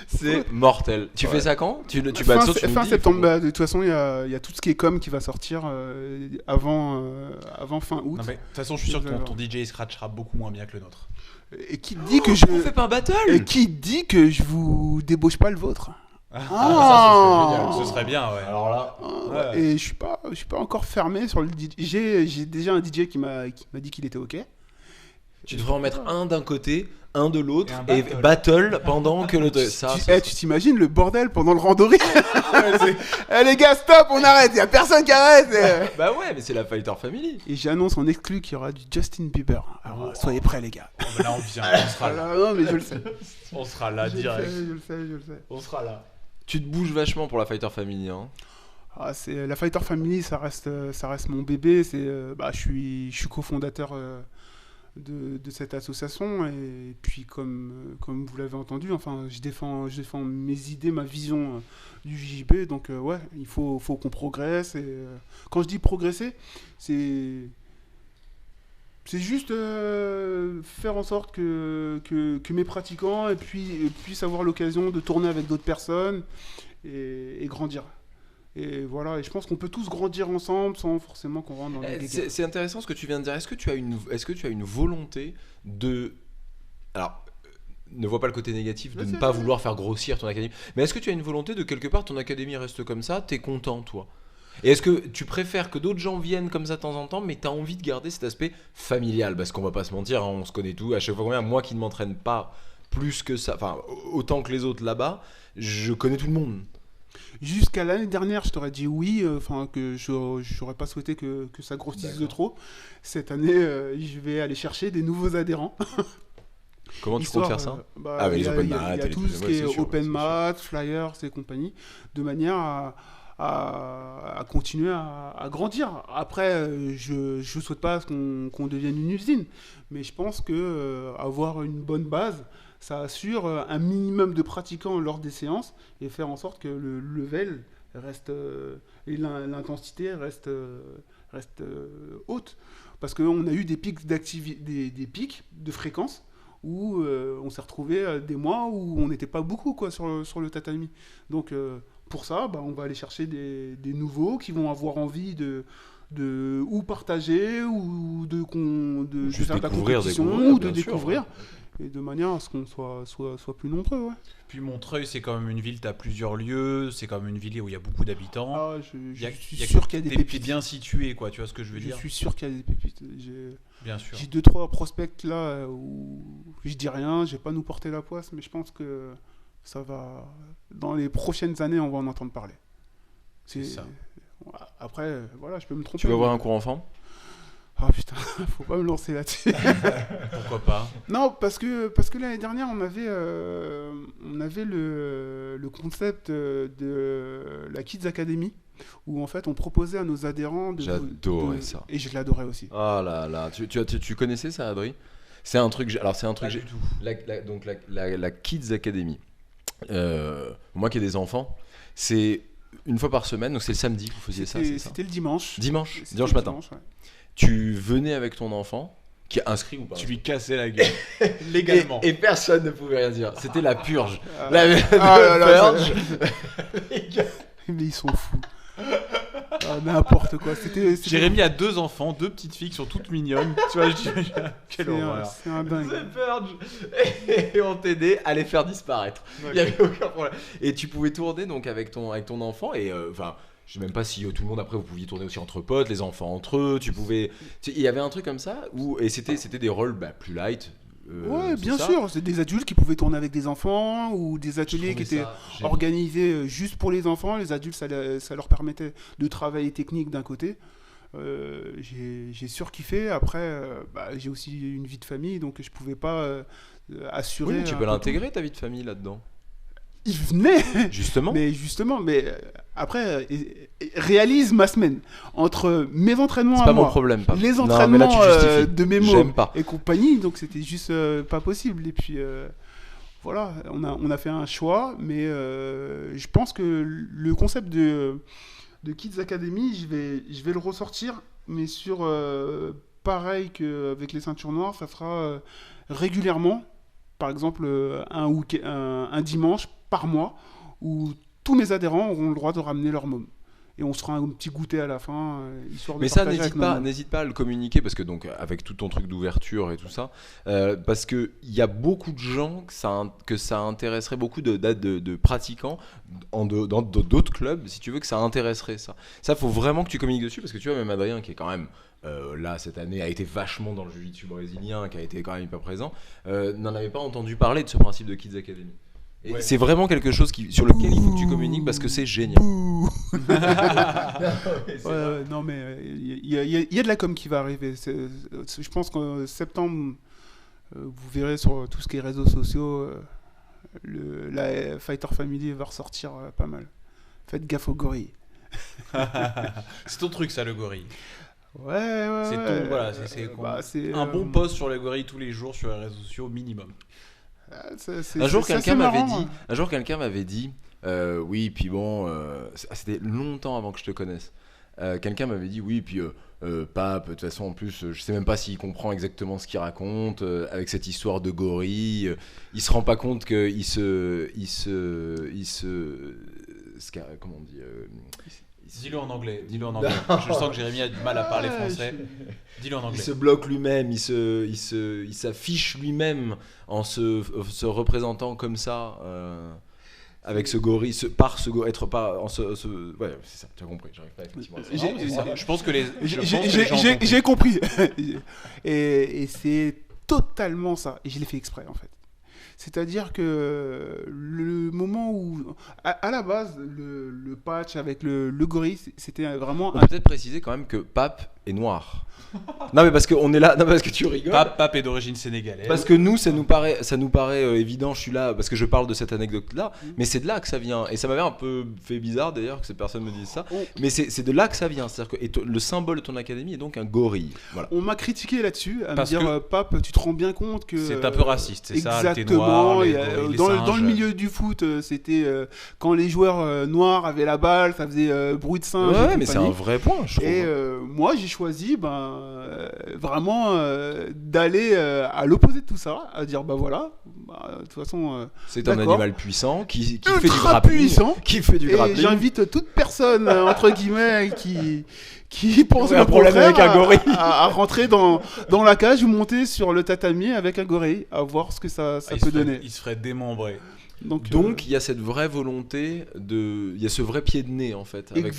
C'est mortel. Tu fais ça quand ? Tu fin bah, tu nous fin dis, septembre, il faut bah, de toute façon, il y a tout ce qui est com qui va sortir avant fin août. Non, mais de toute façon, je suis sûr que ton DJ scratchera beaucoup moins bien que le nôtre. Et qui dit que je On fait pas un battle ? et qui dit que je vous débauche pas le vôtre. Ça, Ah. ce serait bien, ouais. Alors là, Ah, et je suis pas encore fermé sur le DJ. J'ai déjà un DJ qui m'a dit qu'il était ok. tu devrais en mettre un d'un côté, un de l'autre Et un et battle. battle pendant que le ça. Tu t'imagines le bordel pendant le randori. Eh les gars, stop, on arrête, y a personne qui arrête. Bah ouais, mais c'est la Fighter Family. Et j'annonce en exclu qu'il y aura du Justin Bieber. Alors soyez prêts les gars. Oh, mais là, on vient, on sera là. Ah, non mais je le sais. On sera là Je le direct. sais, je le sais, je le sais. On sera là. Tu te bouges vachement pour la Fighter Family, hein. Ah, c'est la Fighter Family, ça reste mon bébé. Je suis cofondateur de cette association et puis comme vous l'avez entendu, enfin je défends mes idées, ma vision du JJB. Donc ouais, il faut qu'on progresse. Et quand je dis progresser, c'est juste faire en sorte que mes pratiquants puissent avoir l'occasion de tourner avec d'autres personnes et grandir. Et voilà, et je pense qu'on peut tous grandir ensemble sans forcément qu'on rentre dans les guéguerres. C'est intéressant ce que tu viens de dire. Est-ce que tu as une volonté de... Alors, ne vois pas le côté négatif de ne pas vouloir faire grossir ton académie, mais est-ce que tu as une volonté de quelque part ton académie reste comme ça, t'es content toi ? Et est-ce que tu préfères que d'autres gens viennent comme ça de temps en temps, mais t'as envie de garder cet aspect familial ? Parce qu'on va pas se mentir, hein, on se connaît tous. À chaque fois combien, moi qui ne m'entraîne pas plus que ça, enfin autant que les autres là-bas, je connais tout le monde. Jusqu'à l'année dernière, je t'aurais dit oui, que j'aurais pas souhaité que ça grossisse de trop. Cette année, je vais aller chercher des nouveaux adhérents. Comment tu comptes faire ça ? Ah, les open il y mat, a tout ce qui est c'est sûr, open c'est mat, flyers et compagnie, de manière à continuer à grandir. Après, je souhaite pas qu'on devienne une usine, mais je pense que avoir une bonne base, ça assure un minimum de pratiquants lors des séances et faire en sorte que le level reste et l'intensité reste haute. Parce qu'on a eu des pics des pics de fréquence où on s'est retrouvé des mois où on n'était pas beaucoup quoi, sur le tatami. Donc pour ça, on va aller chercher des nouveaux qui vont avoir envie de ou partager ou de Juste faire de la découvrir, compétition découvrir, ou de bien sûr, découvrir. Et de manière à ce qu'on soit plus nombreux. Ouais. Puis Montreuil, c'est quand même une ville, tu as plusieurs lieux, c'est quand même une ville où il y a beaucoup d'habitants. Ah, Il je y a- suis il y a- sûr qu'il y a des t'es pépites. bien situé, quoi, tu vois ce que je veux Je dire. suis sûr qu'il y a des pépites. Bien sûr. J'ai 2-3 prospects là où je dis rien, je vais pas nous porter la poisse, mais je pense que ça va. Dans les prochaines années, on va en entendre parler. C'est ça. Après, voilà, je peux me tromper. Tu vas voir un cours enfant? Ah putain, faut pas me lancer là-dessus. Pourquoi pas? Non, parce que l'année dernière, on avait le concept de la Kids Academy, où en fait on proposait à nos adhérents de. J'adorais ça. Et je l'adorais aussi. Oh là là, tu connaissais ça, Adri? C'est un truc. Alors c'est un truc. Pas du tout. Donc la Kids Academy. Moi qui ai des enfants, c'est une fois par semaine, donc c'est le samedi que vous faisiez ça, c'est ça? C'était le dimanche. Dimanche C'était le matin. dimanche, ouais. Tu venais avec ton enfant, qui est inscrit ou pas? Tu lui cassais la gueule. Légalement. Et personne ne pouvait rien dire. C'était la purge. Ah. La Ah là là, purge. Mais ils sont fous. Ah, n'importe quoi. C'était Jérémy a 2 enfants, 2 petites filles qui sont toutes mignonnes. Tu vois, quelle horreur. c'est un dingue. The Purge. Et on t'aidait à les faire disparaître. Il n'y avait aucun problème. Et tu pouvais tourner donc avec ton enfant et enfin. Je sais même pas si tout le monde après vous pouviez tourner aussi entre potes, les enfants entre eux, il y avait un truc comme ça et c'était des rôles plus light. Ouais, c'est bien ça. sûr. C'est des adultes qui pouvaient tourner avec des enfants ou des ateliers qui étaient organisés juste pour les enfants. Les adultes, ça leur permettait de travailler technique d'un côté. J'ai surkiffé. Après, j'ai aussi une vie de famille, donc je pouvais pas assurer. Oui, mais tu un peux peu l'intégrer ta vie de famille là-dedans. Il venait. Justement. Mais après, réalise ma semaine entre mes entraînements C'est à pas moi, mon problème. Pas. les Non, mais entraînements là, tu justifies. de mémo J'aime pas. et compagnie, donc c'était juste pas possible. Et puis voilà, on a fait un choix, mais je pense que le concept de Kids Academy, je vais le ressortir, mais sur pareil qu'avec les ceintures noires, ça sera régulièrement, par exemple un dimanche par mois, où tous mes adhérents auront le droit de ramener leur môme. Et on se fera un petit goûter à la fin, histoire de Mais ça, partager avec nos mômes. n'hésite pas à le communiquer parce que donc avec tout ton truc d'ouverture et tout ça, parce que il y a beaucoup de gens que ça intéresserait, beaucoup de pratiquants dans d'autres clubs, si tu veux, que ça intéresserait ça. Ça, faut vraiment que tu communiques dessus parce que tu vois, même Adrien qui est quand même là cette année a été vachement dans le jiu-jitsu brésilien, qui a été quand même hyper présent, n'en avait pas entendu parler de ce principe de Kids Academy. Et Ouais. c'est vraiment quelque chose sur lequel il faut que tu communiques parce que c'est génial. Ouais, non, mais il y a de la com qui va arriver. Je pense qu'en septembre, vous verrez sur tout ce qui est réseaux sociaux, la Fighter Family va ressortir pas mal. Faites gaffe aux gorilles. C'est ton truc, ça, le gorille. Ouais. C'est ouais. ton, voilà, c'est c'est, un bon post sur les gorilles tous les jours sur les réseaux sociaux minimum. Un jour, quelqu'un m'avait dit, oui, puis bon, c'était longtemps avant que je te connaisse. Quelqu'un m'avait dit, oui, puis Pape, de toute façon, en plus, je sais même pas s'il comprend exactement ce qu'il raconte avec cette histoire de gorille. Il se rend pas compte que comment on dit Dis-le en anglais. Je sens que Jérémy a du mal à parler français. Dis-le en Il anglais. se bloque lui-même, il s'affiche lui-même en se représentant comme ça, avec ce gorille, ouais, c'est ça, tu as compris, j'arrive pas effectivement à Non, c'est ça. Je pense que les gens J'ai compris. Et c'est totalement ça. Et je l'ai fait exprès, en fait. C'est-à-dire que le moment où, à la base, le patch avec le gorille, c'était vraiment On peut peut-être préciser quand même que Pape est noir. Non mais parce qu'on est là, non parce que tu rigoles. Pape est d'origine sénégalaise. Parce que nous, ça nous paraît évident. Je suis là parce que je parle de cette anecdote-là, mais c'est de là que ça vient. Et ça m'avait un peu fait bizarre d'ailleurs que ces personnes me disent ça. Mais c'est de là que ça vient. C'est-à-dire que le symbole de ton académie est donc un gorille. Voilà. On m'a critiqué là-dessus, à Parce me dire, Pape, tu te rends bien compte que... C'est un peu raciste, c'est ça. T'es Exactement. les noirs, les Dans le singes. milieu du foot, c'était quand les joueurs noirs avaient la balle, ça faisait bruit de singe. Ouais, et mais c'est compagnie. un vrai point, je trouve. Et moi, j'ai choisi vraiment d'aller à l'opposé de tout ça, à dire bah voilà, de toute façon, C'est un d'accord. animal puissant qui fait du ultra grappling. puissant. Qui fait du Et grappling. j'invite toute personne entre guillemets qui pense Ouais, le un problème contraire avec un gorille. à rentrer dans la cage ou monter sur le tatami avec un gorille, à voir ce que ça peut donner. Il se ferait démembrer. Donc, Il y a cette vraie volonté il y a ce vrai pied de nez en fait. Avec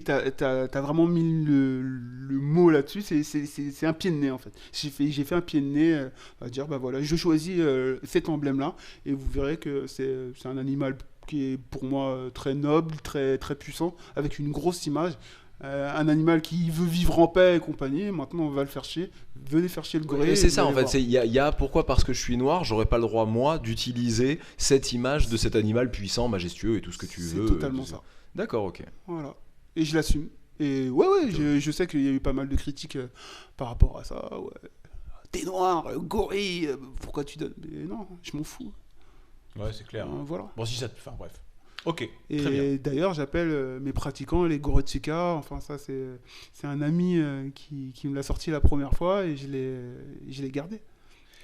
t'as vraiment mis le mot là-dessus, c'est un pied de nez en fait. J'ai fait un pied de nez à dire bah voilà, je choisis cet emblème-là et vous verrez que c'est un animal qui est pour moi très noble, très, très puissant, avec une grosse image. Un animal qui veut vivre en paix et compagnie, maintenant on va le faire chier. Venez faire chier le gorille. Et c'est ça vous en allez fait. voir. Il y a pourquoi parce que je suis noir, j'aurais pas le droit moi d'utiliser cette image de cet animal puissant, majestueux et tout ce que tu veux. C'est totalement ça. D'accord, ok. Voilà. Et je l'assume. Et ouais, je sais qu'il y a eu pas mal de critiques par rapport à ça. Ouais. T'es noir, gorille, pourquoi tu donnes. Mais non, je m'en fous. Ouais, c'est clair. Voilà. Bon, si ça te. Enfin, bref. Ok, très bien. Et d'ailleurs, j'appelle mes pratiquants les Goretsuka. Enfin, ça, c'est un ami qui me l'a sorti la première fois et je l'ai gardé.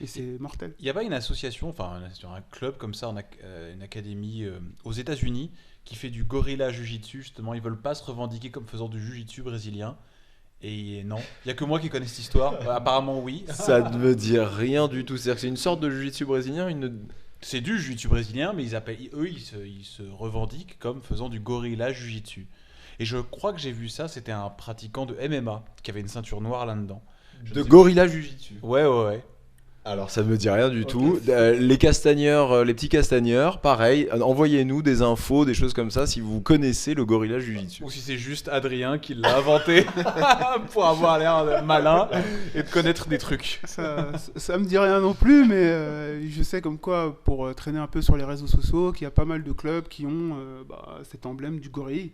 Et c'est mortel. Il n'y a pas une association, un club comme ça, une académie aux États-Unis qui fait du gorilla jiu-jitsu, justement. Ils veulent pas se revendiquer comme faisant du jiu-jitsu brésilien. Et non, il n'y a que moi qui connais cette histoire. Apparemment, oui. Ça ne veut dire rien du tout. C'est-à-dire que c'est une sorte de jiu-jitsu brésilien. C'est du jiu-jitsu brésilien, mais ils se revendiquent comme faisant du gorilla jiu-jitsu. Et je crois que j'ai vu ça, c'était un pratiquant de MMA qui avait une ceinture noire là-dedans. De gorilla jiu-jitsu. Ouais. Alors ça ne me dit rien du tout. Les castagneurs, les petits castagneurs, pareil, envoyez-nous des infos, des choses comme ça si vous connaissez le gorilla jiu-jitsu. Ou si c'est juste Adrien qui l'a inventé pour avoir l'air malin et de connaître des trucs. Ça me dit rien non plus, mais je sais comme quoi, pour traîner un peu sur les réseaux sociaux, qu'il y a pas mal de clubs qui ont cet emblème du gorille.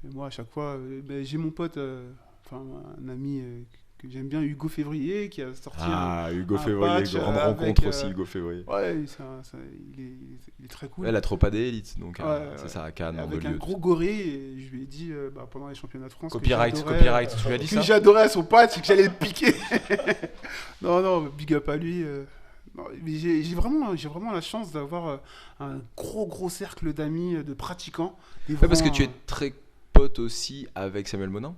Et moi, à chaque fois, j'ai mon pote, un ami que j'aime bien, Hugo Février, qui a sorti Hugo un Février, patch grande avec, rencontre aussi, Hugo Février. Ouais, il est très cool. Ouais, la Tropa des élites, donc c'est ouais. ça à Cannes, en Avec un Beaulieu. gros gorille, et je lui ai dit pendant les championnats de France Copyright, que tu lui as dit que ça j'adorais son patch et que j'allais le piquer. non, big up à lui. Non, mais j'ai vraiment la chance d'avoir un gros cercle d'amis, de pratiquants. Ouais, parce que tu es très pote aussi avec Samuel Monin.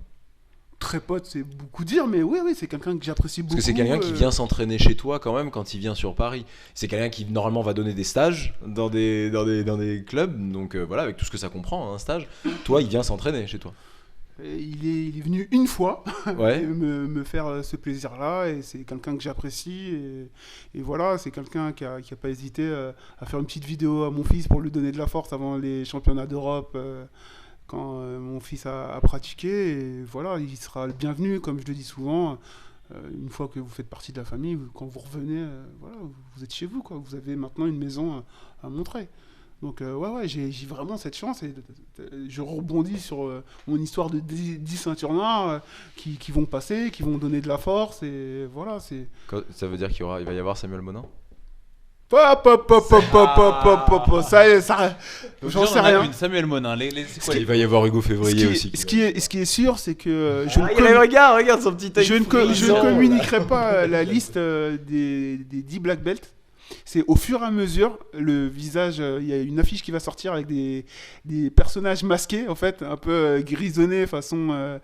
Très pote, c'est beaucoup dire, mais oui, c'est quelqu'un que j'apprécie beaucoup. Parce que c'est quelqu'un qui vient s'entraîner chez toi quand même quand il vient sur Paris. C'est quelqu'un qui normalement va donner des stages dans des clubs, donc voilà, avec tout ce que ça comprend, un stage. Toi, il vient s'entraîner chez toi. Il est venu une fois Ouais. me faire ce plaisir-là, et c'est quelqu'un que j'apprécie, et voilà, c'est quelqu'un qui a pas hésité à faire une petite vidéo à mon fils pour lui donner de la force avant les championnats d'Europe, quand mon fils a pratiqué, et voilà, il sera le bienvenu, comme je le dis souvent. Une fois que vous faites partie de la famille, quand vous revenez, voilà, vous êtes chez vous, quoi. Vous avez maintenant une maison à montrer. Donc j'ai vraiment cette chance, et je rebondis sur mon histoire de 10 ceintures noires qui vont passer, qui vont donner de la force, et voilà, c'est... Ça veut dire il va y avoir Samuel Monin. Ça, j'en sais rien. Samuel Monin, c'est quoi Il va y avoir Hugo Février aussi. Ce qui est sûr, c'est que regarde son petit je ne communiquerai pas la liste des 10 black belts. C'est au fur et à mesure, le visage, il y a une affiche qui va sortir avec des personnages masqués, en fait, un peu grisonnés façon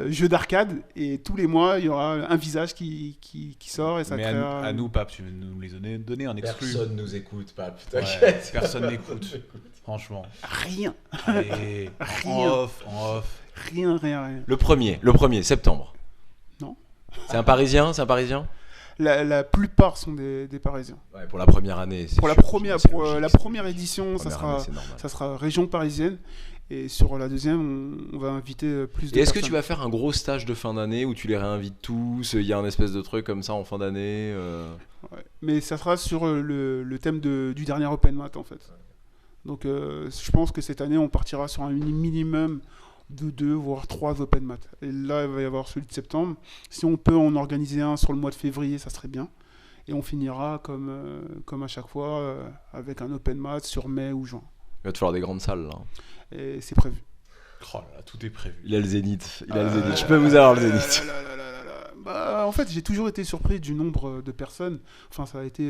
jeu d'arcade, et tous les mois, il y aura un visage qui sort, et ça Mais créera... à nous, Pape, tu veux nous les donner en exclu. Personne nous écoute, pas Ouais, personne n'écoute, franchement. Rien, Allez, en off. rien. Le 1er septembre. Non. C'est un Parisien La plupart sont des Parisiens. Ouais, pour la première année. Pour la première édition, ça ça sera région parisienne. Et sur la deuxième, on va inviter plus de Et est-ce personnes. que tu vas faire un gros stage de fin d'année où tu les réinvites tous? Il y a un espèce de truc comme ça en fin d'année Ouais. Mais ça sera sur le thème du dernier Open Mat, en fait. Donc je pense que cette année, on partira sur un minimum de 2 voire 3 Open Mat. Et là, il va y avoir celui de septembre. Si on peut en organiser un sur le mois de février, ça serait bien. Et on finira comme à chaque fois avec un open mat sur mai ou juin. Il va te falloir des grandes salles là. Et c'est prévu. Oh là là, tout est prévu. Il a le Zénith. Je peux vous avoir le Zénith. Bah, en fait, j'ai toujours été surpris du nombre de personnes. Enfin, ça a été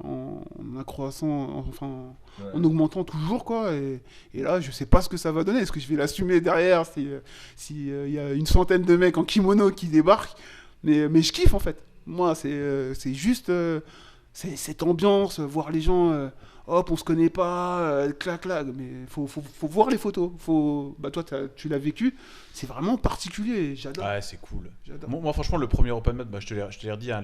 en accroissant, en augmentant toujours, quoi. Et là, je sais pas ce que ça va donner. Est-ce que je vais l'assumer derrière si y a une centaine de mecs en kimono qui débarquent? Mais je kiffe, en fait. Moi, c'est juste cette ambiance, voir les gens... hop, on se connaît pas, clac, mais faut voir les photos. Bah, toi, tu l'as vécu. C'est vraiment particulier. J'adore. Ouais, c'est cool. J'adore. Moi, franchement, le premier open mat, bah, je te l'ai redit, hein,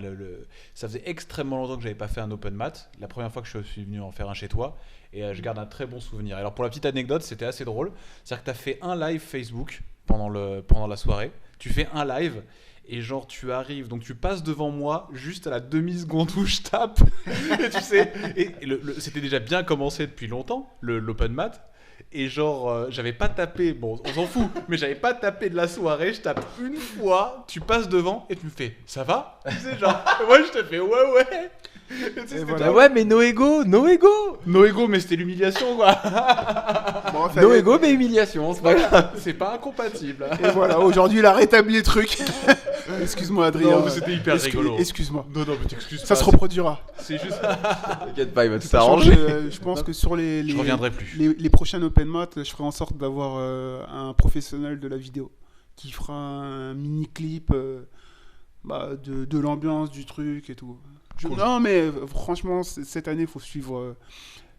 ça faisait extrêmement longtemps que j'avais pas fait un open mat. La première fois que je suis venu en faire un chez toi, et je garde un très bon souvenir. Alors, pour la petite anecdote, c'était assez drôle. C'est-à-dire que tu as fait un live Facebook pendant la soirée. Tu fais un live. Et genre tu arrives, donc tu passes devant moi juste à la demi-seconde où je tape. Et tu sais, c'était déjà bien commencé depuis longtemps, l'open mat. Et genre, j'avais pas tapé, bon, on s'en fout, mais j'avais pas tapé de la soirée. Je tape une fois, tu passes devant et tu me fais, ça va? Tu sais, genre, moi je te fais, ouais. Tu sais, voilà. Ouais, mais no ego. No ego, mais c'était l'humiliation, quoi. Bon, enfin, No ego, mais humiliation, c'est pas grave. C'est pas incompatible. Et voilà, aujourd'hui, il a rétabli le truc. Excuse-moi, Adrien. Non, mais c'était hyper rigolo. Excuse-moi. Non, mais t'excuses pas. Ça se reproduira. C'est juste. T'inquiète pas, il va tout Sachant s'arranger. que, je pense que sur Je reviendrai plus. les prochains open mat, je ferai en sorte d'avoir un professionnel de la vidéo qui fera un mini clip de l'ambiance du truc et tout. Cool. Non, mais franchement, cette année, faut suivre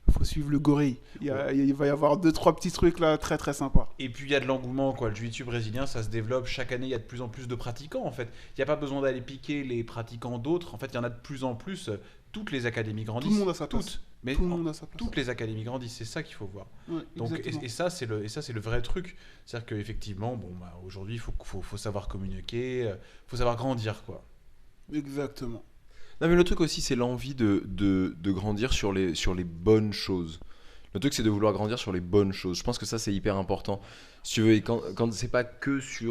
le gorille. Il va y avoir 2-3 petits trucs là très très sympas. Et puis il y a de l'engouement, quoi. Le jiu-jitsu brésilien, ça se développe. Chaque année, il y a de plus en plus de pratiquants, en fait. Il n'y a pas besoin d'aller piquer les pratiquants d'autres. En fait, il y en a de plus en plus. Toutes les académies grandissent. Tout le monde a sa place. Toutes. Mais Tout le monde a sa place. toutes les académies grandissent. C'est ça qu'il faut voir. Ouais, Donc, exactement. et ça, c'est le vrai truc. C'est-à-dire qu'effectivement, aujourd'hui, il faut savoir communiquer, faut savoir grandir, quoi. Exactement. Non, mais le truc aussi, c'est l'envie de grandir sur les bonnes choses. Le truc, c'est de vouloir grandir sur les bonnes choses. Je pense que ça, c'est hyper important. Si tu veux, et quand c'est pas que sur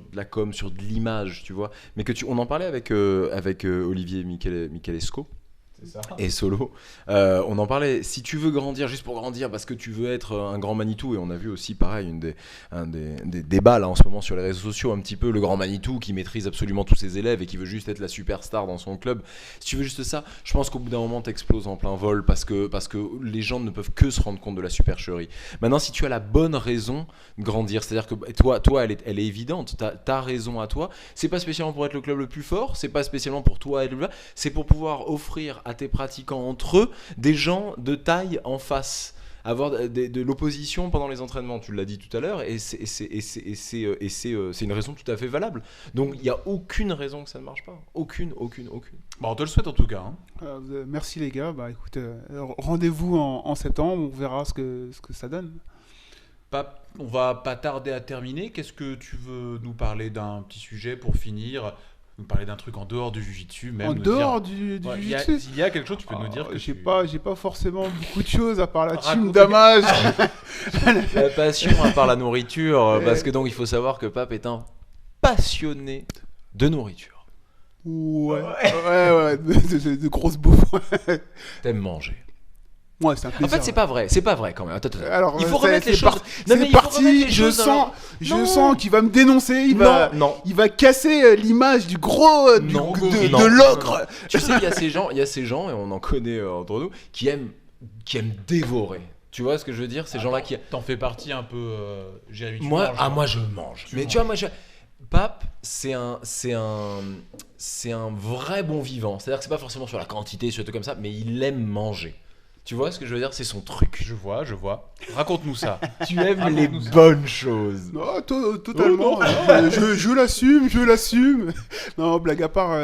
de la com, sur de l'image, tu vois, mais que on en parlait avec Olivier Michalesco. C'est ça. Et Solo, on en parlait. Si tu veux grandir juste pour grandir parce que tu veux être un grand Manitou, et on a vu aussi pareil un des débats là en ce moment sur les réseaux sociaux, un petit peu le grand Manitou qui maîtrise absolument tous ses élèves et qui veut juste être la superstar dans son club. Si tu veux juste ça, je pense qu'au bout d'un moment t'exploses en plein vol parce que les gens ne peuvent que se rendre compte de la supercherie. Maintenant, si tu as la bonne raison de grandir, c'est-à-dire que toi elle est évidente, ta raison à toi, c'est pas spécialement pour être le club le plus fort, c'est pas spécialement pour toi être le, c'est pour pouvoir offrir à tes pratiquants entre eux des gens de taille en face, avoir de l'opposition pendant les entraînements, tu l'as dit tout à l'heure, et c'est une raison tout à fait valable. Donc il n'y a aucune raison que ça ne marche pas, aucune. On te le souhaite en tout cas. Merci les gars. Bah écoute, rendez-vous en septembre, on verra ce que ça donne. On va pas tarder à terminer. Qu'est-ce que tu veux nous parler d'un petit sujet pour finir? Nous parler d'un truc en dehors du jiu-jitsu, même. En dehors du Ouais, jiu-jitsu. il y a quelque chose, tu peux nous dire que j'ai pas forcément beaucoup de choses à part la team Raconte- damage. La passion à part la nourriture, parce que donc il faut savoir que Pape est un passionné de nourriture. Ouais, de grosses bouffes. T'aimes manger. Ouais, c'est un plaisir. En fait, c'est pas vrai quand même. Attends. Alors, Il faut remettre les c'est choses. Non, mais c'est il faut remettre parti. les Je choses dans sens qu'il va me dénoncer. Il va casser l'image du gros Non. de l'ogre. Tu sais, il y a ces gens, et on en connaît entre nous, qui aiment dévorer. Tu vois ce que je veux dire? Ces gens-là qui. T'en fais partie un peu, Jérémy. Moi je mange. Mais tu vois, Pape, c'est un vrai bon vivant. C'est-à-dire que c'est pas forcément sur la quantité, sur tout comme ça, mais il aime manger. Tu vois ce que je veux dire? C'est son truc. Je vois. Raconte-nous ça. Tu aimes les bonnes choses. Non, totalement. Je l'assume. Non, blague à part,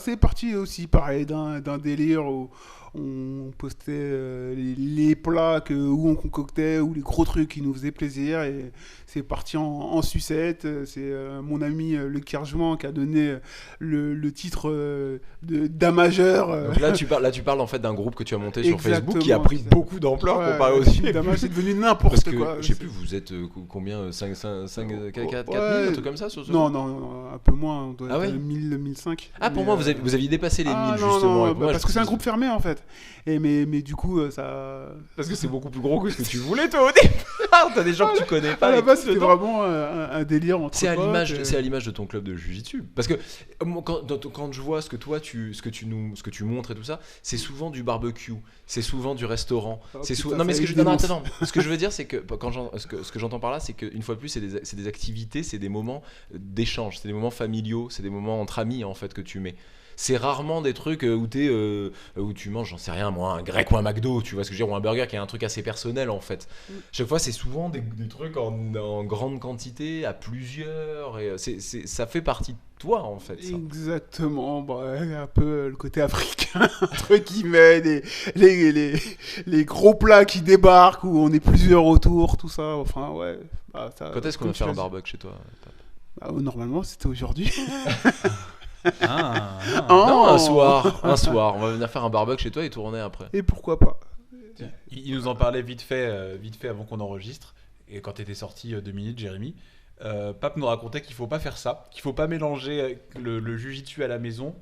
c'est parti aussi pareil d'un délire où on postait les plats où on concoctait, ou les gros trucs qui nous faisaient plaisir, et c'est parti en sucette. C'est mon ami Le Kerjouan qui a donné le titre d'Amageur. Donc là tu parles en fait d'un groupe que tu as monté sur Facebook Facebook qui a pris beaucoup d'ampleur comparé au film. Évidemment, c'est devenu n'importe Parce que, quoi. je sais plus, vous êtes combien 5, 4 000, un truc comme ça sur ce Non, un peu moins, on doit être 1000, 1005. Ah, pour moi, vous aviez dépassé les 1000, non, justement. Non, parce que c'est un groupe fermé, en fait. Mais du coup, ça... Parce que c'est beaucoup plus gros que ce que tu voulais, toi, au départ. T'as des gens que tu connais pas. À la base, c'était vraiment un délire entre c'est à potes. l'image de ton club de Jiu-Jitsu. Parce que moi, quand je vois ce que tu montres et tout ça, c'est souvent du barbecue, c'est souvent du restaurant. Non, mais ce que je veux dire, c'est que ce que j'entends par là, c'est qu'une fois de plus, c'est des activités, c'est des moments d'échange, c'est des moments familiaux, c'est des moments entre amis en fait que tu mets. C'est rarement des trucs où tu manges, j'en sais rien moi, un grec ou un McDo, tu vois ce que je veux dire, ou un burger qui est un truc assez personnel en fait. Chaque fois c'est souvent des trucs en grande quantité, à plusieurs, et ça fait partie de toi en fait. Ça. Exactement, un peu le côté africain, entre guillemets, les gros plats qui débarquent, où on est plusieurs autour, tout ça, enfin ouais. Ça, quand est-ce qu'on va faire un barbecue chez toi? Normalement c'était aujourd'hui. Non, un soir, on va venir faire un barbecue chez toi et tourner après. Et pourquoi pas? Il nous en parlait vite fait avant qu'on enregistre, et quand t'étais sorti 2 minutes, Jérémy, Pape nous racontait qu'il faut pas faire ça, qu'il faut pas mélanger le jujitsu à la maison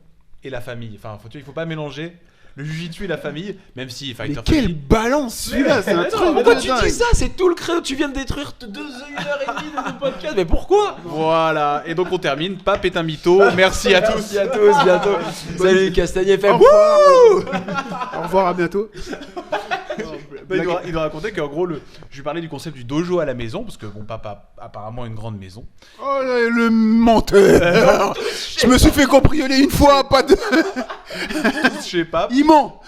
et la famille. Enfin, il faut pas mélanger le jujitsu et la famille, même si Fighter Mais quelle Family... balance celui-là, c'est un truc. Pourquoi tu dis ça? C'est tout le créneau, tu viens de détruire 1h30 de podcast, mais pourquoi? Voilà, et donc on termine. Pape est un mytho, merci à tous. Merci à tous, bientôt. Salut Castagnet FM. Au revoir, à bientôt. Il nous racontait qu'en gros, je lui parlais du concept du dojo à la maison, parce que bon, Papa a apparemment une grande maison. Oh le menteur. Je me suis fait cambrioler une fois, pas deux. Je sais pas. Il ment.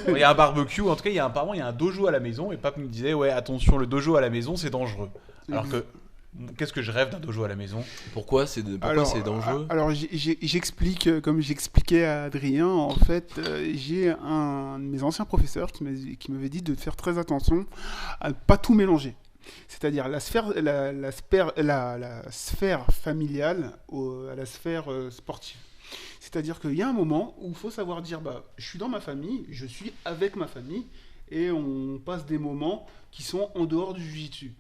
Il y a un barbecue, en tout cas, apparemment il y a un dojo à la maison, et Pape nous disait ouais, attention, le dojo à la maison c'est dangereux. Alors que qu'est-ce que je rêve d'un dojo à la maison? Pourquoi c'est dangereux? Alors j'explique, comme j'expliquais à Adrien, en fait, j'ai un de mes anciens professeurs qui m'avait dit de faire très attention à ne pas tout mélanger. C'est-à-dire la sphère familiale à la sphère sportive. C'est-à-dire qu'il y a un moment où il faut savoir dire je suis dans ma famille, je suis avec ma famille, et on passe des moments qui sont en dehors du jiu-jitsu.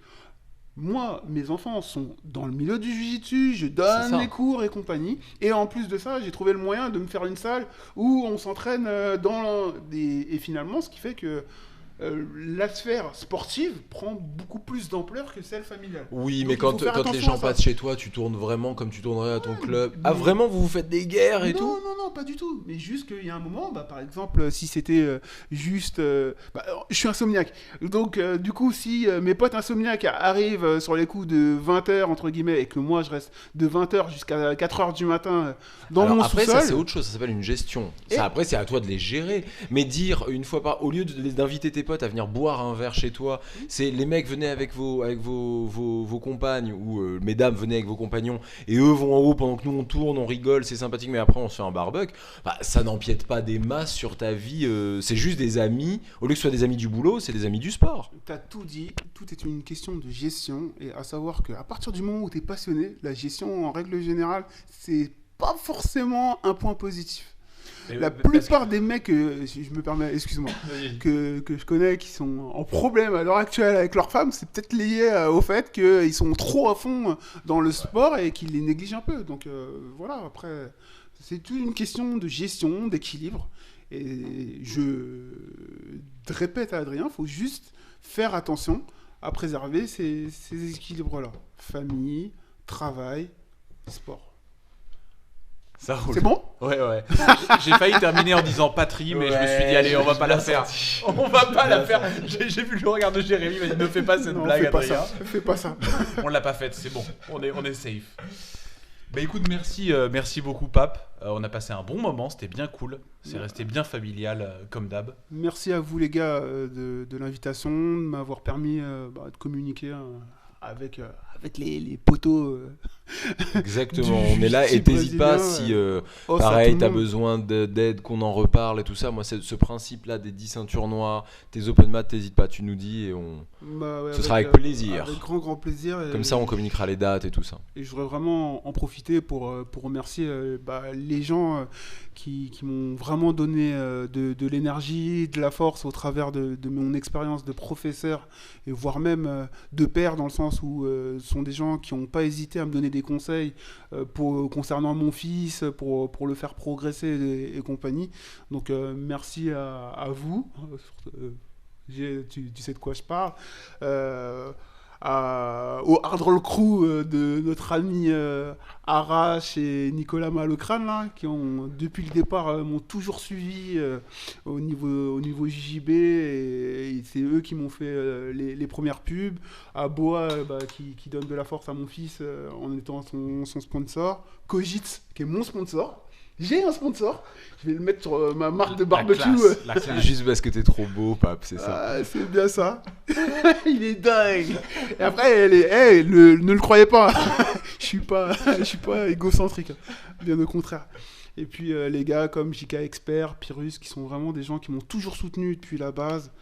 Moi, mes enfants sont dans le milieu du jiu-jitsu, je donne les cours et compagnie. Et en plus de ça, j'ai trouvé le moyen de me faire une salle où on s'entraîne et finalement, ce qui fait que la sphère sportive prend beaucoup plus d'ampleur que celle familiale. Oui, donc, mais quand les gens passent chez toi, tu tournes vraiment comme tu tournerais à ton club. Ah, vraiment, vous faites des guerres et tout? Non, pas du tout. Mais juste qu'il y a un moment, par exemple, si c'était juste... je suis insomniaque. Donc, du coup, si mes potes insomniaques arrivent sur les coups de 20h, entre guillemets, et que moi, je reste de 20h jusqu'à 4h du matin dans mon sous-sol... Après, ça, c'est autre chose. Ça s'appelle une gestion. Après, c'est à toi de les gérer. Mais dire, une fois par... Au lieu d'inviter tes potes à venir boire un verre chez toi, c'est les mecs venez avec vos compagnes, ou mesdames venez avec vos compagnons, et eux vont en haut pendant que nous on tourne, on rigole, c'est sympathique, mais après on se fait un barbecue. Ça n'empiète pas des masses sur ta vie, c'est juste des amis. Au lieu que ce soit des amis du boulot, c'est des amis du sport. T'as tout dit, tout est une question de gestion, et à savoir qu'à partir du moment où t'es passionné, la gestion en règle générale, c'est pas forcément un point positif. La plupart des mecs, si je me permets, excuse-moi, que je connais qui sont en problème à l'heure actuelle avec leurs femmes, c'est peut-être lié au fait qu'ils sont trop à fond dans le sport et qu'ils les négligent un peu. Donc voilà, après, c'est toute une question de gestion, d'équilibre. Et je répète à Adrien, il faut juste faire attention à préserver ces équilibres-là. Famille, travail, sport. Ça roule. C'est bon? Ouais. J'ai failli terminer en disant patrie, mais je me suis dit, allez, on va pas la faire. On va pas la faire. J'ai vu le regard de Jérémy, il m'a dit, ne fais pas cette blague, Adrien. Fais pas ça. On l'a pas faite, c'est bon. On est safe. Bah écoute, merci beaucoup, Pape. On a passé un bon moment, c'était bien cool. C'est resté bien familial, comme d'hab. Merci à vous, les gars, de l'invitation, de m'avoir permis de communiquer avec fait les poteaux. Exactement, Du on est là et jiu-jitsu t'hésites pas brésilien, si Oh, ça, pareil tout le t'as monde. besoin d'aide, qu'on en reparle et tout ça. Moi c'est ce principe là des 10 ceintures noires, tes open mat, t'hésites pas, tu nous dis et Bah ouais, ce sera avec plaisir. Avec grand plaisir. Comme ça on communiquera les dates et tout ça. Et je voudrais vraiment en profiter pour remercier les gens qui m'ont vraiment donné de l'énergie, de la force au travers de mon expérience de professeur, et voire même de père, dans le sens où ce sont des gens qui n'ont pas hésité à me donner des conseils concernant mon fils, pour le faire progresser et compagnie. Donc merci à vous. Tu sais de quoi je parle. Au Hard Roll Crew de notre ami Arash et Nicolas Malocrane, là, qui ont depuis le départ m'ont toujours suivi au niveau JJB, et c'est eux qui m'ont fait les premières pubs. À Boa qui donne de la force à mon fils en étant son sponsor. Kojitz qui est mon sponsor. J'ai un sponsor, je vais le mettre sur ma marque de barbecue. La classe. Juste parce que t'es trop beau, Pape, c'est ça. Ah, c'est bien ça. Il est dingue. Et après, ne le croyez pas. Je suis pas égocentrique. Bien au contraire. Et puis les gars comme JK Expert, Pyrrhus, qui sont vraiment des gens qui m'ont toujours soutenu depuis la base.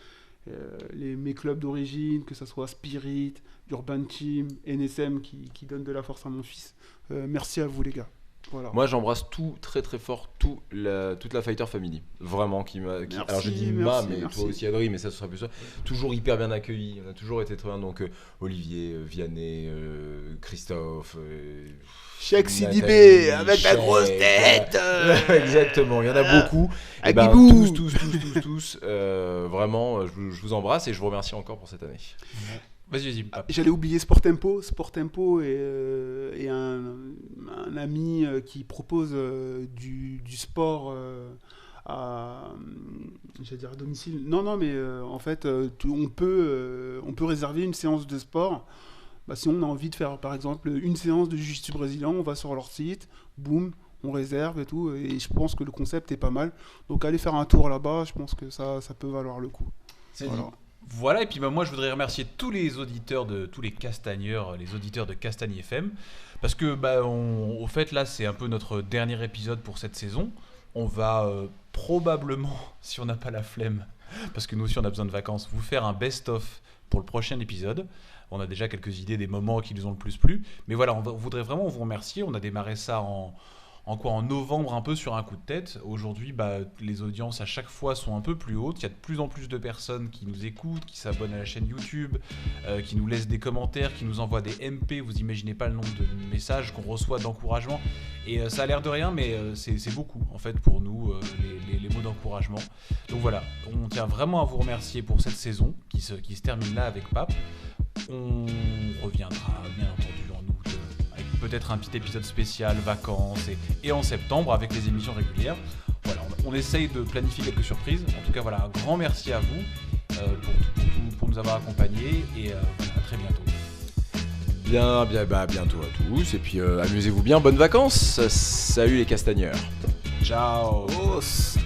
Mes clubs d'origine, que ce soit Spirit, Urban Team, NSM, qui donnent de la force à mon fils. Merci à vous les gars. Voilà. Moi j'embrasse très très fort toute la Fighter Family, vraiment Merci, alors je dis merci, mais merci. toi aussi Adri, mais ça ce sera plus ça, toujours hyper bien accueilli, on a toujours été très bien, donc Olivier, Vianney, Christophe, Cheikh Nathalie, Sidibé avec la Cheikh, grosse tête. exactement, il y en a beaucoup, et Agibou. tous, vraiment je vous embrasse et je vous remercie encore pour cette année. Vas-y, Pape. J'allais oublier Sport Tempo est un ami qui propose du sport j'allais dire à domicile. Non, mais en fait, on peut réserver une séance de sport. Si on a envie de faire, par exemple, une séance de jiu-jitsu brésilien, on va sur leur site, boum, on réserve et tout. Et je pense que le concept est pas mal. Donc, allez faire un tour là-bas, je pense que ça peut valoir le coup. Voilà. Voilà, et puis moi je voudrais remercier tous les auditeurs tous les castagneurs, les auditeurs de Castagne FM, parce que au fait là c'est un peu notre dernier épisode pour cette saison. On va probablement, si on n'a pas la flemme, parce que nous aussi on a besoin de vacances, vous faire un best-of pour le prochain épisode. On a déjà quelques idées des moments qui nous ont le plus plu, mais voilà, on voudrait vraiment vous remercier. On a démarré ça en novembre, un peu sur un coup de tête. Aujourd'hui, les audiences à chaque fois sont un peu plus hautes. Il y a de plus en plus de personnes qui nous écoutent, qui s'abonnent à la chaîne YouTube, qui nous laissent des commentaires, qui nous envoient des MP. Vous imaginez pas le nombre de messages qu'on reçoit d'encouragement. Et ça a l'air de rien, mais c'est beaucoup en fait pour nous, les mots d'encouragement. Donc voilà, on tient vraiment à vous remercier pour cette saison qui se termine là avec Pape. On reviendra bien entendu en août avec peut-être un petit épisode spécial vacances et en septembre avec les émissions régulières. Voilà, on essaye de planifier quelques surprises. En tout cas, voilà, un grand merci à vous pour nous avoir accompagnés et à très bientôt. Bientôt à tous et puis amusez-vous bien, bonnes vacances. Salut les castagneurs. Ciao. Os.